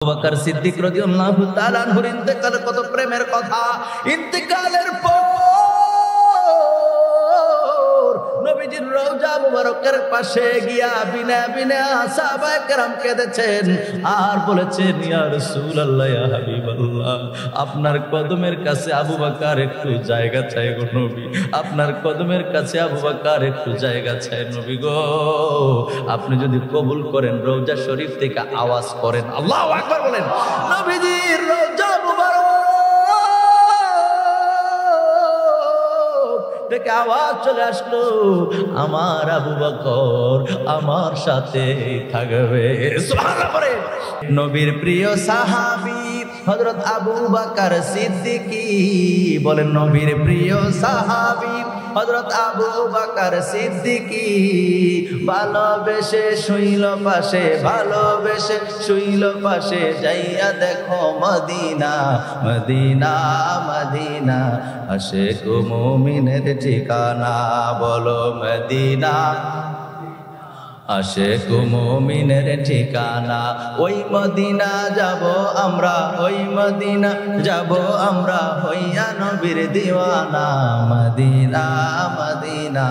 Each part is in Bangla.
আবু বকর সিদ্দিক রাদিয়াল্লাহু তাআলা আনহুর ইন্তেকাল কত প্রেমের কথা। ইন্তেকালের পর নবীজির রওজা মুবারকের পাশে গিয়া বিনা বিনা সাহাবায়ে কেরাম কেঁদেছেন আর বলেছেন, ইয়া রাসূলুল্লাহ, ইয়া হাবিবাল্লাহ, আপনার কদমের কাছে আবু বকর একটু জায়গা চাই গো নবী, আপনার কদমের কাছে আবু বকর একটু জায়গা চাই নবী গো। আপনি যদি কবুল করেন রওজা শরীফ থেকে আওয়াজ করেন, আল্লাহু আকবার বলেন। নবীজির রওজা মুবারক থেকে আওয়াজ চলে আসলো, আমার আবু বকর আমার সাথে থাকবে। সুবহানাল্লাহ বলেন। নবীর প্রিয় সাহাবী হযরত আবু বকর সিদ্দিকী বলেন, নবীর প্রিয় সাহাবী হযরত আবু বকর সিদ্দিকী ভালোবেসে শুইল পাশে, ভালোবেসে শুইল পাশে, যাইয়া দেখো মদিনা মদিনা মদিনা, আশিক মুমিনের ঠিকানা, বলো মদিনা আশিক মুমিনের ঠিকানা। ওই মদিনা যাব আমরা, ওই মদিনা যাব আমরা, হইয়া নবীর দিওয়ানা, মদিনা মদিনা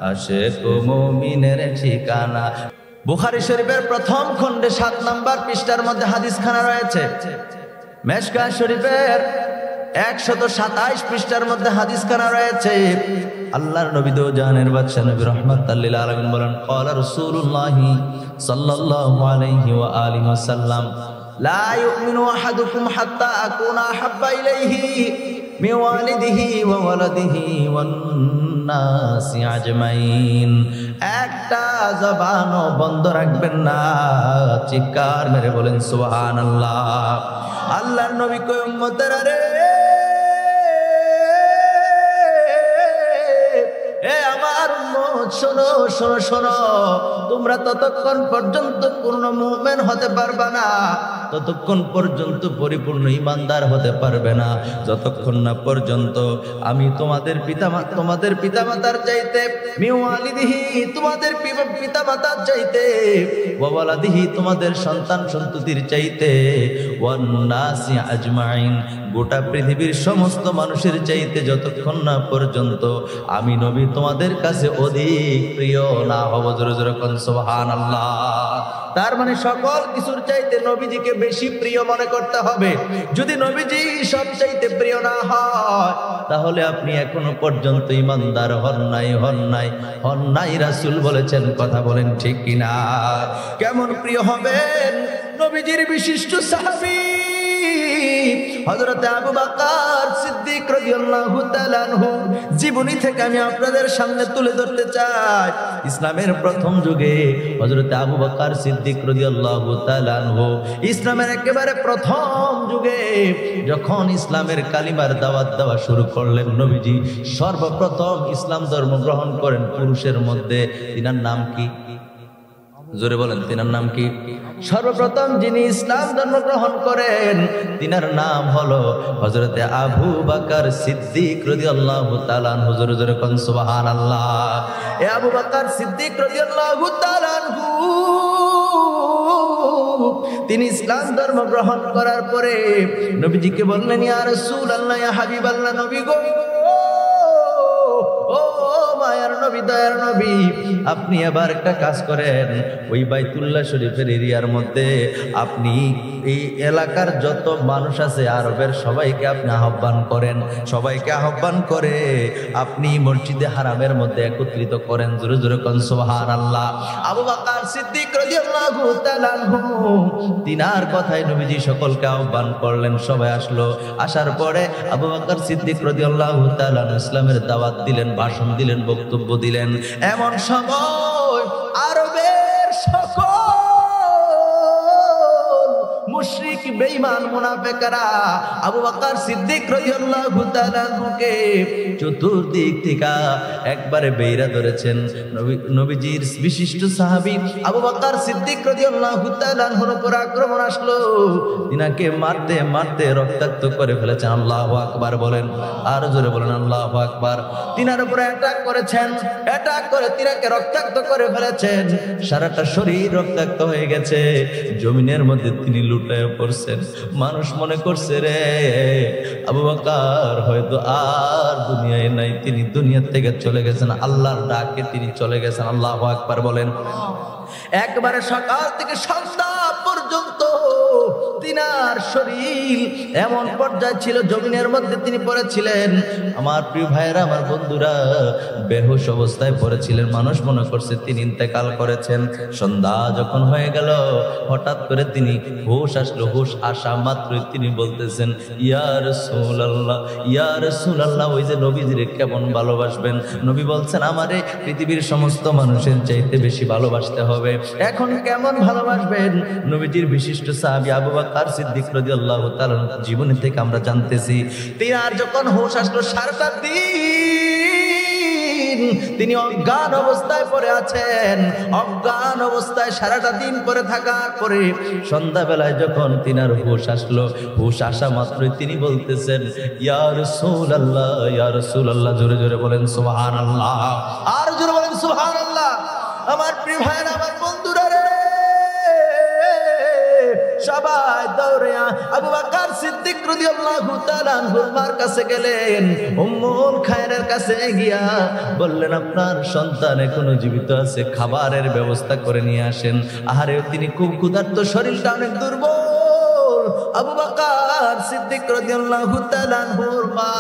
আশিক মুমিনের ঠিকানা। বুখারী শরীফের প্রথম খণ্ডে 7 নম্বর পৃষ্ঠার মধ্যে হাদিসখানা রয়েছে। মেশকাত শরীফের 127 পৃষ্ঠার মধ্যে হাদিসখানা রয়েছে। আল্লাহর নবী দো জাহানের বাদশা নবী রাহমাতাল লিল আলামিন বলেন, ক্বালা রাসূলুল্লাহ সাল্লাল্লাহু আলাইহি ওয়া আলিহি ওয়াসাল্লাম, লা ইউমিনু আহাদুকুম হাত্তা আকুনা আহাব্বা ইলাইহি মিন ওয়ালিদিহি ওয়া ওয়ালাদিহি ওয়ান নাসি আজমাইন। একটা জবানও বন্ধ রাখবেন না, চিৎকার মেরে বলেন সুবহানাল্লাহ। আল্লাহর নবী কয়, উম্মতেরা রে, আমার উম্মত শোনো শোনো শোনো, তোমরা ততক্ষণ পর্যন্ত পূর্ণ মুমিন হতে পারবে না, ততক্ষণ পর্যন্ত পরিপূর্ণ ঈমানদার হতে পারবে না, যতক্ষণ না পর্যন্ত আমি তোমাদের পিতামাতার চাইতে, মিওয়ালিদিহি তোমাদের পিতামাতার চাইতে, ওয়া ওয়ালাদিহি তোমাদের সন্তান সন্ততির চাইতে, ওয়ান নাসি আজমাইন গোটা পৃথিবীর সমস্ত মানুষের চাইতে যতক্ষণ না পর্যন্ত আমি নবী তোমাদের কাছে অধিক প্রিয় না হব। জোরে জোরে কোন সুবহানাল্লাহ। তার মানে সকল কিছুর চাইতে নবীজিকে বেশি প্রিয় মনে করতে হবে। যদি নবীজি সব চাইতে প্রিয় না হয়, তাহলে আপনি এখনো পর্যন্ত ঈমানদার হন নাই। রাসূল বলেছেন, কথা বলেন ঠিক কিনা? কেমন প্রিয় হবেন? নবীজির বিশিষ্ট সাহাবী হযরত আবু বকর সিদ্দিক রাদিয়াল্লাহু তাআলা আনহু জীবনী থেকে আমি আপনাদের সামনে তুলে ধরতে চাই। ইসলামের প্রথম যুগে হযরত আবু বকর সিদ্দিক রাদিয়াল্লাহু তাআলা আনহু ইসলামের একেবারে প্রথম যুগে যখন ইসলামের কালিমার দাওয়াত দেওয়া শুরু করলেন, নবীজি সর্বপ্রথম ইসলাম ধর্ম গ্রহণ করেন পুরুষের মধ্যে। তিনার নাম কি? জোরে বলেন, তিনার নাম কি? সর্বপ্রথম যিনি ইসলাম ধর্ম গ্রহণ করেন তিনার নাম হলো হযরতে আবু বকর সিদ্দিক রাদিয়াল্লাহু তাআলা আনহু। জোরে জোরে কোন সুবহানাল্লাহ। এ আবু বকর সিদ্দিক রাদিয়াল্লাহু তাআলা আনহু তিনি ইসলাম ধর্ম গ্রহণ করার পরে নবীজিকে বললেন, ইয়া রাসূলুল্লাহ, ইয়া হাবিবাল্লাহ, নবী গো, ও মায়ার নবী, দয়ার নবী, আপনি আবার একটা কাজ করেন, ওই বাইতুল্লাহ শরীফের এরিয়ার মধ্যে আপনি এই এলাকার যত মানুষ আছে আরবের সবাইকে আপনি আহ্বান করেন, সবাইকে আহ্বান করে আপনি মসজিদে হারামের মধ্যে একত্রিত করেন। জোরে জোরে কোন সুবহানাল্লাহ। আবু বকর সিদ্দিক রাদিয়াল্লাহু তাআলা আনহু তিনার কথায় নবীজি সকলকে আহ্বান করলেন, সবাই আসলো। আসার পরে আবু বকর সিদ্দিক রাদিয়াল্লাহু তাআলা ইসলামের দাওয়াত দিলেন, ভাষণ দিলেন, বক্তব্য দিলেন। এমন সময় আরবের সকল মুশরিক বেঈমান মুনাফিকরা আবু বকর সিদ্দিক রাদিয়াল্লাহু তাআলা আনহুকে চতুর্দিক থেকে একবারে বেইরা ধরেছেন। নবীজির বিশিষ্ট সাহাবী আবু বকর সিদ্দিক রাদিয়াল্লাহু তাআলা আনহুর উপর আক্রমণ আসলো। তিনাকে মারতে মারতে রক্তাক্ত করে ফেলেছেন। আল্লাহু আকবার বলেন, আর জোরে বলেন আল্লাহু আকবার। তিনার উপরে অ্যাটাক করেছেন, অ্যাটাক করে তিনাকে রক্তাক্ত করে ফেলেছেন। সারাটা শরীর রক্তাক্ত হয়ে গেছে। জমিনের মধ্যে তিনি লুট লুকায় পড়ছেন। মানুষ মনে করছে রে আবু বকর হয়তো আর দুনিয়ায় নাই, তিনি দুনিয়া থেকে চলে গেছেন, আল্লাহর ডাকে তিনি চলে গেছেন। আল্লাহু আকবার বলেন। একবারে সকাল থেকে সন্ধ্যা পর্যন্ত তিনার শরীর এমন পর্যায়ে ছিল, জমিনের মধ্যে তিনি পড়েছিলেন। আমার প্রিয় ভাইয়েরা, আমার বন্ধুরা, বেহুশ অবস্থায় পড়েছিলেন। মানুষ মনে করছে তিনি ইন্তেকাল করেছেন। সন্ধ্যা যখন হয়ে গেল, হঠাৎ করে তিনি হুশ আসলো। হুশ আসা মাত্রই তিনি বলতেছেন, ইয়া রাসূলুল্লাহ, ইয়া রাসূলুল্লাহ। ওই যে নবীজিরে কেমন ভালোবাসবেন। নবী বলছেন, আমারে পৃথিবীর সমস্ত মানুষের চাইতে বেশি ভালোবাসতে হবে। এখন কেমন ভালোবাসবেন? নবীজির বিশিষ্ট সাহাবী আবু বকর সিদ্দিক রাদিয়াল্লাহু তাআলা জীবনী থেকে আমরা জানতেছি, তিনার যখন হুশ আসলো, সারাটা দিন তিনি অজ্ঞান অবস্থায় পড়ে আছেন। অজ্ঞান অবস্থায় সারাটা দিন পড়ে থাকার পরে সন্ধ্যাবেলায় যখন তিনার হুশ আসলো, হুশ আসা মাত্রই তিনি বলতেছেন, ইয়া রাসূলুল্লাহ, ইয়া রাসূলুল্লাহ। জোরে জোরে বলেন সুবহানাল্লাহ, আর জোরে বলেন সুবহানাল্লাহ। আমার প্রিয় ভাইরা, আমার বন্ধুরা রে, সবাই দৌড়ে আবু বকর সিদ্দিক রাদিয়াল্লাহু তাআলা আনহুর মার কাছে গেলেন। উম্মুল খায়রের কাছে গিয়া বললেন, আপনার সন্তান এখনো জীবিত আছে, খাবারের ব্যবস্থা করে নিয়ে আসেন। আহারে, তিনি খুব ক্ষুধার্ত, শরীরটা অনেক দুর্বল। আবু বকর সিদ্দিক রাদিয়াল্লাহু তাআলা আনহুর মা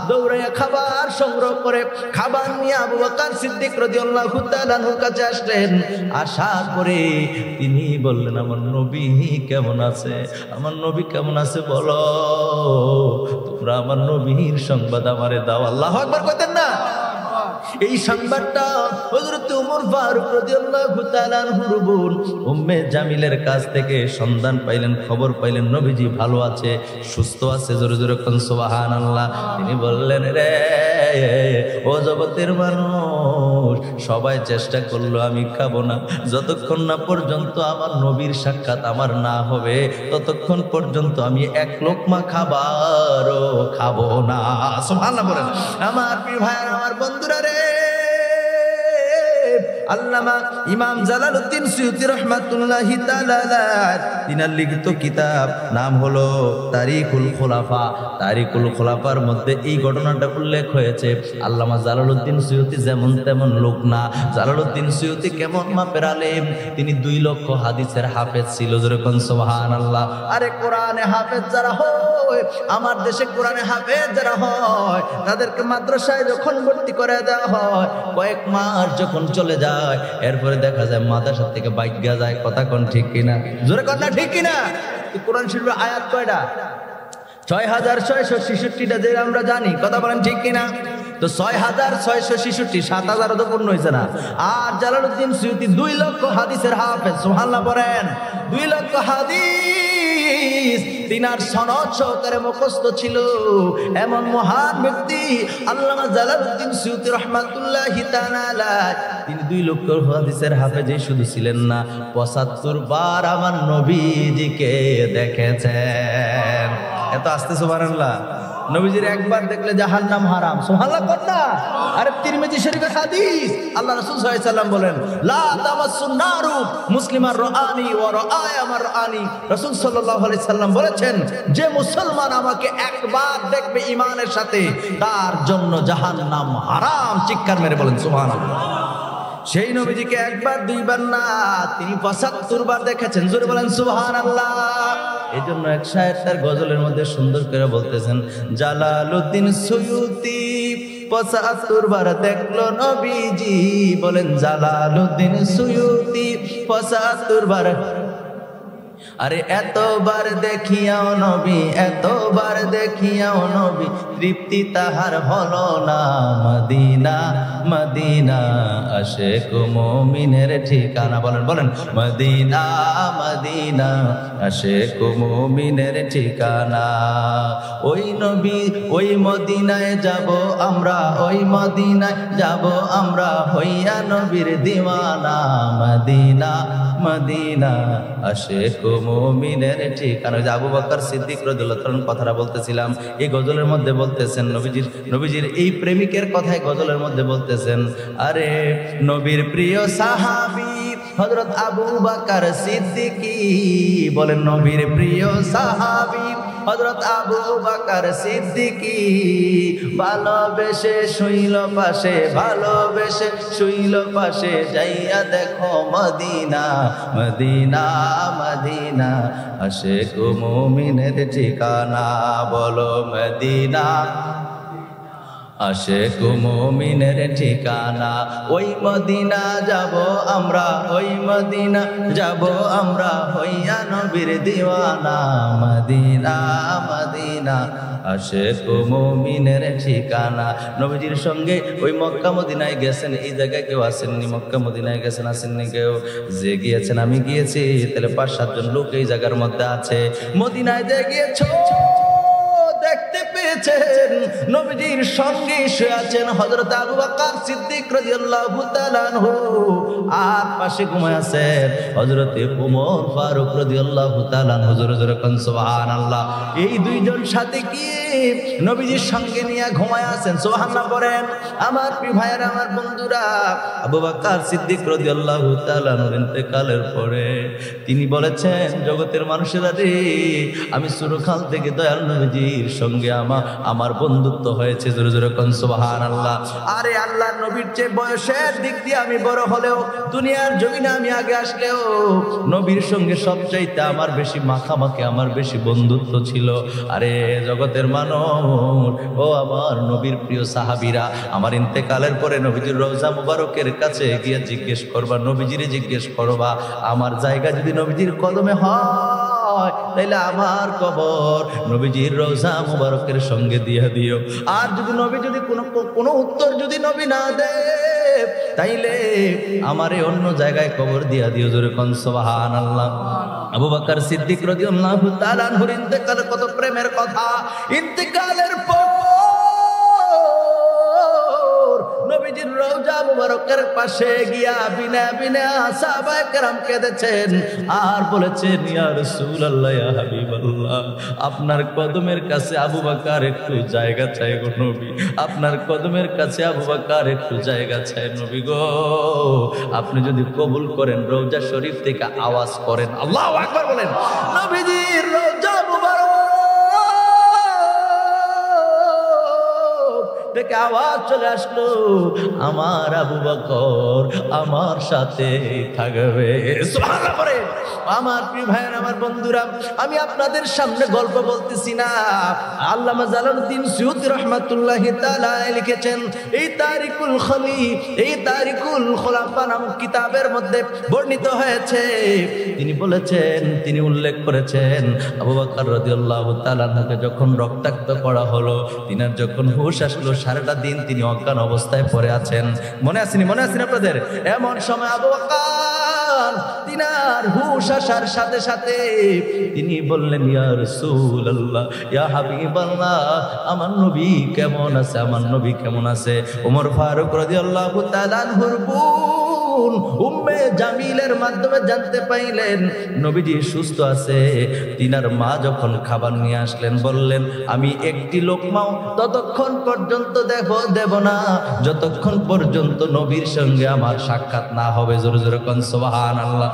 দৌড়ে খাবার সংগ্রহ করে খাবার নিয়ে আবু বকর সিদ্দিক রাদিয়াল্লাহু তাআলা আনহুর কাছে আসলেন। আসার পরে তিনি বললেন, আমার নবী কেমন আছে? আমার নবী কেমন আছে বলো, তোমরা আমার নবীর সংবাদ আমারে দাও। আল্লাহু আকবার কইতেন না? এই সংবাদটা হযরত ওমর ফারুক রাদিয়াল্লাহু তাআলা আনহুর বোন উম্মে জামিলের কাছ থেকে সন্ধান পাইলেন, খবর পাইলেন নবীজি ভালো আছে, সুস্থ আছে। জোরে জোরে কোন সুবহানাল্লাহ। তিনি বললেন, রে ও জগতের মানুষ, সবাই চেষ্টা করলো, আমি খাবো না। যতক্ষণ না পর্যন্ত আমার নবীর সাক্ষাৎ আমার না হবে, ততক্ষণ পর্যন্ত আমি এক লোকমা খাবারও খাবো না। সুবহানাল্লাহ বলেন। আমার প্রিয় ভাই, আমার বন্ধুরা রে, আল্লামা ইমাম জালালউদ্দিন সুয়ুতী রাহমাতুল্লাহি তাআলা আলাইহি তিনার লিখিত কিতাব নাম হলো তারিকুল খুলাফা। তারিকুল খুলাফার মধ্যে এই ঘটনাটা উল্লেখ হয়েছে। আল্লামা জালালউদ্দিন সুয়ুতী যেমন তেমন লোক না। জালালউদ্দিন সুয়ুতী কেমন মাপের আলেম, তিনি 2 লক্ষ হাদিসের হাফেজ ছিল। যেরকম সুবহানাল্লাহ। আরে কোরআনে হাফেজ যারা হয়, আমার দেশে কোরআনে হাফেজ যারা হয়, তাদেরকে মাদ্রাসায় যখন ভর্তি করে দেওয়া হয়, কয়েক মাস যখন চলে যায়, এরপরে দেখা যায় মাদ্রাসা থেকে বাইগা যায়। কথা কোন ঠিক কিনা? জোরে কথা ঠিক কিনা? কোরআন শরীফের আয়াত কয়টা? 6666টা যে আমরা জানি। কথা বলেন ঠিক কিনা? তো 6666, 7000 তো পূর্ণ হয়েছে না। আর জালালউদ্দিন সুয়ুতী 2 লক্ষ হাদিসের হাফেজ। সুবহানাল্লাহ বলেন। 2 লক্ষ হাদিস তিনার সনদ সহকারে মুখস্থ ছিল। এমন মহান ব্যক্তি আল্লামা জালালউদ্দিন সুয়ুতী রাহমাতুল্লাহি তাআলা আলাইহি, তিনি 2 লক্ষ হাদিসের হাফেজই শুধু ছিলেন না, 75 বার আমার নবীজিকে দেখেছেন। এত আস্তে সুবহানাল্লাহ। নবীজির একবার দেখলে জাহান্নাম হারাম। সুবহানাল্লাহ কর না? আরে তিরমিজি শরীফের হাদিস, আল্লাহ রাসূল সাল্লাল্লাহু আলাইহি সাল্লাম বলেন, লা তামাসসুন নারু মুসলিমান রাআনি ওয়া রাআয়া আমার রাআনি। রাসূল সাল্লাল্লাহু আলাইহি সাল্লাম বলেছেন, যে মুসলমান আমাকে একবার দেখবে ঈমানের সাথে, তার জন্য জাহান্নাম হারাম। চিৎকার মেরে বলেন সুবহানাল্লাহ। সেই নবীজিকে একবার 2 বার না, তিনি 75 বার দেখেছেন। জোরে বলেন সুবহানাল্লাহ। এই জন্য এক শায়ের তার গজলের মধ্যে সুন্দর করে বলতেছেন, জালালউদ্দিন সুয়ুতী 75 বার দেখলো নবীজি। বলেন জালালউদ্দিন সুয়ুতী 75 বার। আরে এতবার দেখিয়াও নবী, এতবার দেখিয়াও নবী, তৃপ্তি তাহার হলো না। মদিনা মদিনা আশিক মুমিনের ঠিকানা। বলেন বলেন, মদিনা মদিনা আশিক মুমিনের ঠিকানা। ওই নবী ওই মদিনায় যাব আমরা, ওই মদিনায় যাব আমরা, হইয়া নবীর দিওয়ানা। মদিনা মদিনা আশিক মুমিনের ঠিকানা। আবু বকর সিদ্দিক রাদিয়াল্লাহু তাআলা কথাটা বলতেছিলাম, এই গজলের মধ্যে বলতেছেন, নবীজির এই প্রেমিকের কথাই গজলের মধ্যে বলতেছেন। আরে নবীর প্রিয় সাহাবী হযরত আবু বকর সিদ্দিকী, বলেন নবীর প্রিয় সাহাবী হযরত আবু বকর সিদ্দিকী, ভালোবেসে শুইল পাশে, ভালোবেসে শুইল পাশে, যাইয়া দেখো মদিনা মদিনা মদিনা, আশিক মুমিনের ঠিকানা, বলো মদিনা আশিক মুমিনের ঠিকানা। ওই মদিনা যাব আমরা, ওই মদিনা যাব আমরা, হইয়া নবীর দিওয়ানা, মদিনা মদিনা আশিক মুমিনের ঠিকানা। নবীজির সঙ্গে ওই মক্কা মদিনায় গেছেন, এই জায়গায় কেউ আসেননি? মক্কা মদিনায় গেছেন, আসেননি কেউ? যে গিয়েছেন, আমি গিয়েছি, তাহলে ৫-৭ জন লোক এই জায়গার মধ্যে আছে। মদিনায় যে গিয়েছ দেখতে পেয়েছেন নবীজির সঙ্গে শুয়ে আছেন হযরত আবু বকর সিদ্দিক রাদিয়াল্লাহু তাআলা আনহু, আর পাশে ঘুমায় আছেন হযরত ওমর ফারুক রাদিয়াল্লাহু তাআলা আনহু। জোরে জোরে কোন সুবহানাল্লাহ। এই দুইজন সাথে কি নবীজির সঙ্গে নিয়ে ঘুমায় আছেন, সুবহানাল্লাহ বলেন। আমার প্রিয় ভাইয়েরা, আমার বন্ধুরা, আবু বকর সিদ্দিক রাদিয়াল্লাহু তাআলা আনহুর ইন্তেকালের পরে তিনি বলেছেন, জগতের মানুষেরা রে, আমি সুরখাল থেকে দয়াল নবীজির সঙ্গে আমার বন্ধুত্ব হয়েছে। জোরে জোরে কোন সুবহানাল্লাহ। আরে আল্লাহর নবীর চেয়ে বয়সের দিক দিয়ে আমি বড় হলেও, দুনিয়ার জমিনে আমি আগে আসলেও, নবীর সঙ্গে সবচাইতে আমার বেশি মাখামাখি, আমার বেশি বন্ধুত্ব ছিল। আরে জগতের মানুষ, ও আমার নবীর প্রিয় সাহাবীরা, আমার ইন্তেকালের পরে নবীজির রওজা মুবারকের কাছে গিয়ে জিজ্ঞেস করবা, নবীজিরে জিজ্ঞেস করবা, আমার জায়গা যদি নবীজির কদমে হয়, তাইলে আমার কবর নবীজির রওজা মুবারকের সঙ্গে দিয়ে দিও। আর যদি কোনো উত্তর যদি নবী না দেয়, তাইলে আমারে অন্য জায়গায় কবর দিয়া দিও। জোরে কোন সুবহানাল্লাহ। আবু বকর সিদ্দিক রাদিয়াল্লাহু তাআলা আনহুর ইন্তেকাল কত প্রেমের কথা। ইন্তেকালের পর নবীজির রওজা মুবারকের পাশে গিয়া বিনা বিনা সাহাবায়ে কেরাম কেঁদেছেন আর বলেছেন, ইয়া রাসূলুল্লাহ, ইয়া হাবিবাল্লাহ, আপনার কদমের কাছে আবু বকর একটু জায়গা চাই গো নবী, আপনার কদমের কাছে আবু বকর একটু জায়গা চাই নবী গো। আপনি যদি কবুল করেন, রওজা শরীফ থেকে আওয়াজ করেন, আল্লাহু আকবার বলেন। নবীজির রওজা মুবারক থেকে আওয়াজ চলে আসলো, আমার আবু বকর আমার সাথে থাকবে। সুবহানাল্লাহ পড়ে। আমার প্রিয় ভাইয়ের, আমার বন্ধুরা, আমি আপনাদের সামনে গল্প বলতেছি না। আল্লামা জালালউদ্দিন সুয়ুতী রাহমাতুল্লাহি তাআলা লিখেছেন, এই তারিকুল খোলাফা নামক কিতাবের মধ্যে বর্ণিত হয়েছে। তিনি বলেছেন, তিনি উল্লেখ করেছেন, আবু বকর রাদিয়াল্লাহু তাআলা আনহুকে যখন রক্তাক্ত করা হলো, তিনার যখন হুঁশ আসলো, সারাটা দিন তিনি অজ্ঞান অবস্থায় পড়ে আছেন। মনে আসেনি আপনাদের? এমন সময় আবু বকর তিনার হুঁশ আসার সাথে সাথে তিনি বললেন, ইয়া রাসূলুল্লাহ, ইয়া হাবিবাল্লাহ, আমার নবী কেমন আছে, আমার নবী কেমন আছে? ওমর ফারুক রাদিয়াল্লাহু তাআলা আনহুর বোন উম্মে জামিলের মাধ্যমে জানতে পাইলেন নবীজি সুস্থ আছে। তিনার মা যখন খাবার নিয়ে আসলেন, বললেন, আমি একটি লোকমাও ততক্ষণ পর্যন্ত দেব না যতক্ষণ পর্যন্ত নবীর সঙ্গে আমার সাক্ষাৎ না হবে। জোরে জোরে কোন সুবহানাল্লাহ।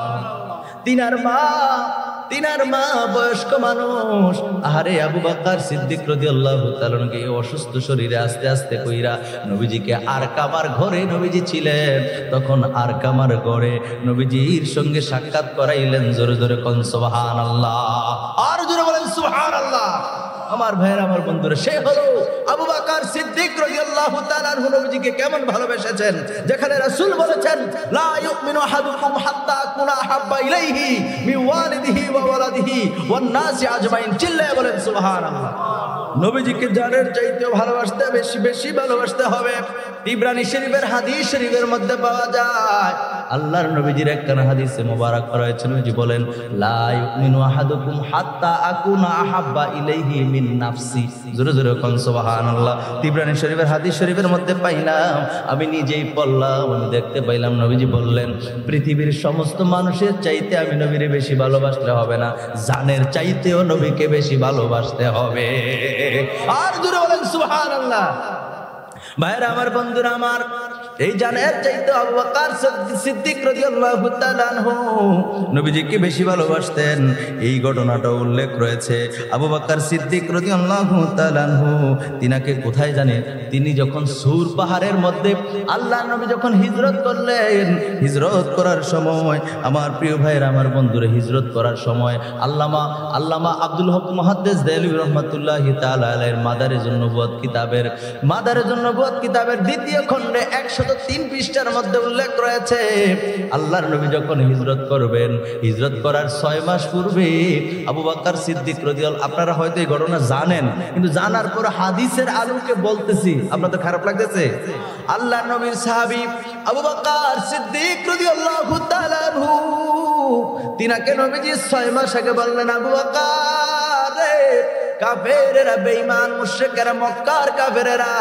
তিনার মা বয়স্ক মানুষ। আরে আবু বকর সিদ্দিক রাদিয়াল্লাহু তাআলা এই অসুস্থ শরীরে আস্তে আস্তে কইরা নবীজিকে আরকামার ঘরে নবীজি ছিলেন, তখন আরকামার ঘরে নবীজির সঙ্গে সাক্ষাৎ করাইলেন। জোরে জোরে কোন সুবহানাল্লাহ। আর জোরে বলেন সুবহানাল্লাহ। আমার ভাইয়ের, আমার বন্ধুরা, সে হলো আবু বকর সিদ্দিক রাদিয়াল্লাহু তাআলা আনহু। নবীজিকে কেমন ভালোবেসেছেন, যেখানে রাসূল বলেছেন, লা ইউমিনু আহাদুকুম হাত্তা আকুনা আহাব্বা ইলাইহি মিন ওয়ালিদিহি ওয়া ওয়ালাদিহি ওয়ান নাসি আজমাইন। চিল্লায়ে বলেন সুবহানাল্লাহ। নবীজিকে জানের চাইতেও ভালোবাসতে, বেশি বেশি ভালোবাসতে হবে। ইব্রানী শরীফের হাদিস শরীফের মধ্যে পাওয়া যায়, আল্লাহর নবীজির একখানা হাদিসে মোবারক করা হয়েছে, নবীজি বলেন, লা ইউমিনু আহাদুকুম হাত্তা আকুনা আহাব্বা ইলাইহি মিন নাফসি। জোরে জোরে কোন সুবহানাল্লাহ। ইব্রানী শরীফের হাদিস শরীফের মধ্যে পাইলাম, আমি নিজেই পড়লাম, আমি দেখতে পাইলাম, নবীজি বললেন, পৃথিবীর সমস্ত মানুষের চাইতে আমি নবীরে বেশি ভালোবাসলে হবে না, জানের চাইতেও নবীকে বেশি ভালোবাসতে হবে। আর জোরে বলেন সুবহানাল্লাহ। ভাইরা, আমার বন্ধুরা, আমার এই জানের চাইতে আবু বকর সিদ্দিক রাদিয়াল্লাহু তাআলা আনহু নবীজিকে বেশি ভালোবাসতেন। এই ঘটনাটা উল্লেখ রয়েছে। আবু বকর সিদ্দিক রাদিয়াল্লাহু তাআলা আনহু তিনাকে কোথায় জানেন? তিনি যখন সূর পাহাড়ের মধ্যে আল্লাহর নবী যখন হিজরত করলেন, হিজরত করার সময় আমার প্রিয় ভাইয়ের, আমার বন্ধুরা, হিজরত করার সময় আল্লামা আব্দুল হক মুহাদ্দিস দেহলভী রাহমাতুল্লাহি তাআলা আলাইহির মাদারেজ নবুওয়াত কিতাবের দ্বিতীয় খণ্ডে 103 পৃষ্ঠার মধ্যে উল্লেখ রয়েছে, আল্লাহর নবী যখন হিজরত করবেন, হিজরত করার 6 মাস পূর্বে আবু বকর সিদ্দিক রাদিয়াল্লাহু, আপনারা হয়তো এই ঘটনা জানেন, কিন্তু জানার পর হাদিসের আলোকে বলতেছি, আপনাদের খারাপ লাগতেছে? আল্লাহর নবীর সাহাবী আবু বকর সিদ্দিক রাদিয়াল্লাহু তাআলা আনহু তিনাকে নবীজি 6 মাস আগে বললেন, আবু বকর, কাফেরেরা, বেঈমান মুশরিকেরা, মক্কার কাফেরেরা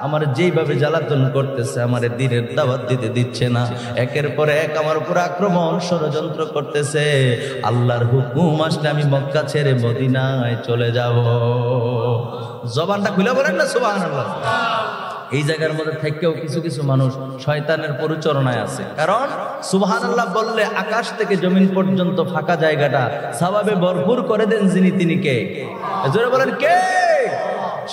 আমার যেইভাবে জ্বালাতন করতেছে, আমার দ্বীনের দাওয়াত দিতে দিচ্ছে না, একের পর এক আমার উপর আক্রমণ ষড়যন্ত্র করতেছে, আল্লাহর হুকুম আসলে আমি মক্কা ছেড়ে মদিনায় চলে যাব। জবানটা খুলে বলেন না সুবহানাল্লাহ। এই জায়গার মধ্যে থেকেও কিছু কিছু মানুষ শয়তানের পরিচালনায় আছে, কারণ সুবহানাল্লাহ বললে আকাশ থেকে জমিন পর্যন্ত ফাঁকা জায়গাটা সওয়াবে ভরপুর করে দেন যিনি, তিনি কে? জোরে বলেন কে?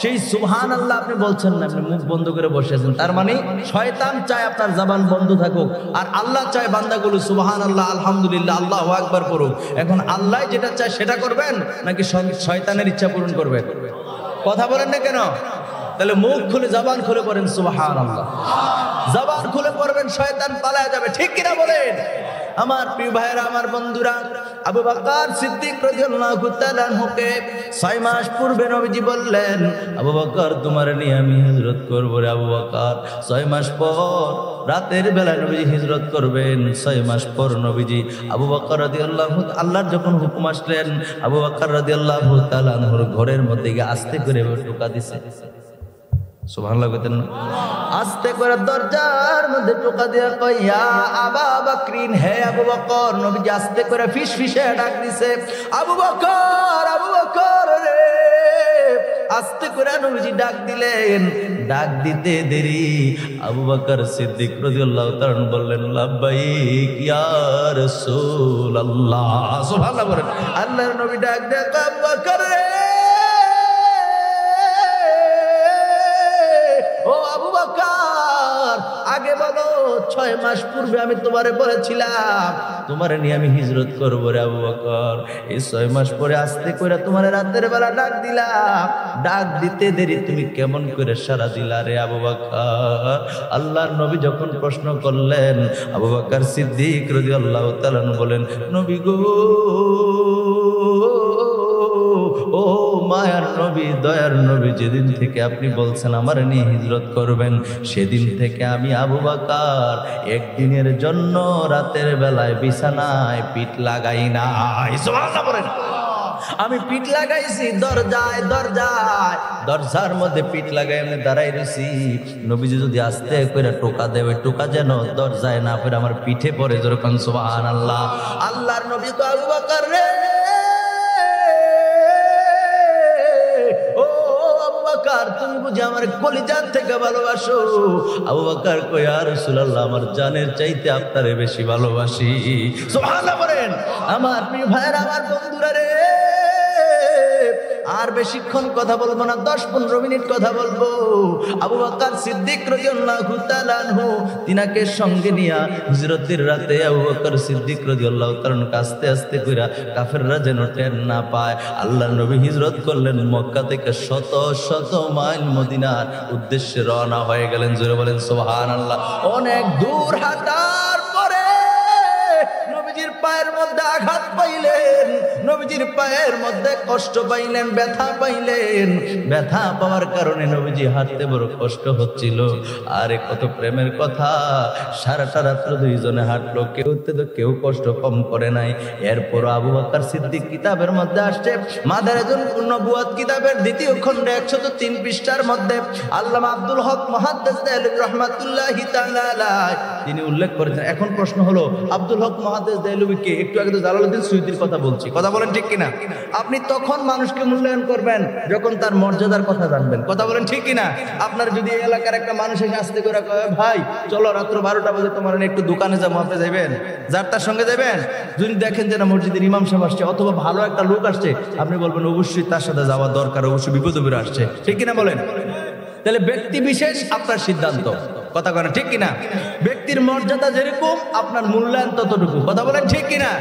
সেই সুবহানাল্লাহ আপনি বলছেন না, আপনি মুখ বন্ধ করে বসে আছেন। তার মানে শয়তান চায় আপনার জবান বন্ধ থাকুক, আর আল্লাহ চায় বান্দাগুলো সুবহানাল্লাহ, আলহামদুলিল্লাহ, আল্লাহু আকবার পড়ুক। এখন আল্লাহ যেটা চায় সেটা করবেন, নাকি শয়তানের ইচ্ছা পূরণ করবেন? কথা বলেন না কেন? তাহলে মুখ খুলে জবান খুলে পড়েন সুবহানাল্লাহ। জবান খুলে পড়বেন, শয়তান পালায়া যাবে, ঠিক কিনা বলেন? আমার প্রিয় ভাইরা, আমার বন্ধুরা, আবু বকর সিদ্দিক রাদিয়াল্লাহু তাআলা আনহুকে 6 মাস পূর্বে নবীজি বললেন, আবু বকর, তোমার নিয়ে আমি হিজরত করব রে আবু বকর। 6 মাস পর রাতের বেলা নবীজি হিজরত করবেন। 6 মাস পর নবীজি আবু বকর রাদিয়াল্লাহু, আল্লাহর যখন হুকুম আসলেন, আবু বকর রাদিয়াল্লাহু তাআলা আনহুর ঘরের মধ্যে গিয়ে আস্তে করে টোকা দিছে। সুবহানাল্লাহ কইতেন না? আস্তে করে দরজার মধ্যে টোকা দিয়া কই, ইয়া আবু বকরিন, হে আবু বকর। নবীজি আস্তে করে ফিসফিসে ডাক দিছে, আবু বকর, আবু বকর রে। আস্তে করে নবীজি ডাক দিলেন। ডাক দিতে দেরি আবু বকর সিদ্দিক রাদিয়াল্লাহু তাআলা বললেন, লাব্বাইক ইয়া রাসূলুল্লাহ। সুবহানাল্লাহ বলেন। আল্লাহর নবী ডাক দেয়, আবু বকর রে, ও আবু বকর, আগে বলো 6 মাস পূর্বে আমি তোমারে বলেছিলাম তোমারে নিয়ে আমি হিজরত করবো রে আবু বকর। এই 6 মাস পরে আস্তে করে তোমারে রাতের বেলা ডাক দিলাম, ডাক দিতে দেরি তুমি কেমন করে সাড়া দিলা রে আবু বকর? আল্লাহর নবী যখন প্রশ্ন করলেন, আবু বকর সিদ্দিক রাদিয়াল্লাহু তাআলা বলেন, নবী গো, ও মায়ার নবী, দয়ার নবী, যেদিন থেকে আপনি বলছেন আমার নিয়ে হিজরত করবেন, সেদিন থেকে আমি আবু বকর একদিনের জন্য রাতের বেলায় বিছানায় পিঠ লাগাই না। সুবহানাল্লাহ বলেন। আমি পিঠ লাগাইছি দরজায়, দরজার মধ্যে পিঠ লাগাই আমি দাঁড়াই রয়েছি। নবীজি যদি আস্তে করে টোকা দেবে, টোকা যেন দরজায় না পড়ে আমার পিঠে পড়ে। যেরকম সুবহানাল্লাহ। আল্লাহর নবী তো আবু বকর রে, তুমি বুঝি আমার কলিজার থেকে ভালোবাসো? আবু বকর কয়, ইয়া রাসূলুল্লাহ, আমার জানের চাইতে আপনারে বেশি ভালোবাসি। সুবহানাল্লাহ বলেন। আমার প্রিয় ভাইরা, আমার বন্ধুরা রে, আর বেশিক্ষণ কথা বলবো না, 10-15 মিনিট কথা বলবো। আবু বকর সিদ্দিক রাদিয়াল্লাহু তাআলা আনহু তিনাকে সঙ্গে নিয়া হিজরতের রাতে আবু বকর সিদ্দিক রাদিয়াল্লাহু তাআলা আস্তে আস্তে কইরা কাফেররা যেন টের না পায়, আল্লাহর নবী হিজরত করলেন। মক্কা থেকে শত শত মাইল মদিনার উদ্দেশ্যে রওনা হয়ে গেলেন। জোরে বলেন সুবহানাল্লাহ। অনেক দূর হাঁটার পরে নবীজির পায়ের মধ্যে আঘাত পাইলেন, নবীজির পায়ের মধ্যে কষ্ট পাইলেন, ব্যথা পাইলেন। ব্যথা পাওয়ার কারণে নবীজি হাঁটতে বড় কষ্ট হচ্ছিল। আরে কত প্রেমের কথা, সারাটা রাত্র দুইজনে হাঁটলো, কেউ কষ্ট কম করে নাই। এরপর আবু বকর সিদ্দিক কিতাবের মধ্যে আসছে, মাদারেজ নবুওয়াত কিতাবের দ্বিতীয় খণ্ডে 103 পৃষ্ঠার মধ্যে আল্লামা আব্দুল হক মুহাদ্দিস দেহলভী রাহমাতুল্লাহি তাআলা আলাইহি তিনি উল্লেখ করেছেন। এখন প্রশ্ন হলো আব্দুল হক মুহাদ্দিস দেহলভী কে? একটু আগে তো জালালউদ্দিন সুয়ুতির কথা বলছি, কথা বলেন ঠিক কিনা? আপনি তখন মানুষকে মূল্যায়ন করবেন যখন তার মর্যাদার কথা জানবেন, কথা বলেন ঠিক কিনা? আপনার যদি এই এলাকার একটা মানুষ এসে আসতে করে কয় ভাই চলো রাত্র 12টা বাজে তোমার একটু দোকানে যাবো, আপনি যাবেন? যার তার সঙ্গে যাবেন? যদি দেখেন যে না মসজিদের ইমাম সাহেব আসছে অথবা ভালো একটা লোক আসছে, আপনি বলবেন অবশ্যই তার সাথে যাওয়া দরকার, অবশ্যই বিপদ বিপদ আসছে, ঠিক কিনা বলেন? তাহলে ব্যক্তি বিশেষ আপনার সিদ্ধান্ত, কথা বলেন ঠিক কিনা? ব্যক্তির মর্যাদা যেরকম আপনার মূল্যায়ন ততটুকু, কথা বলেন ঠিক কিনা?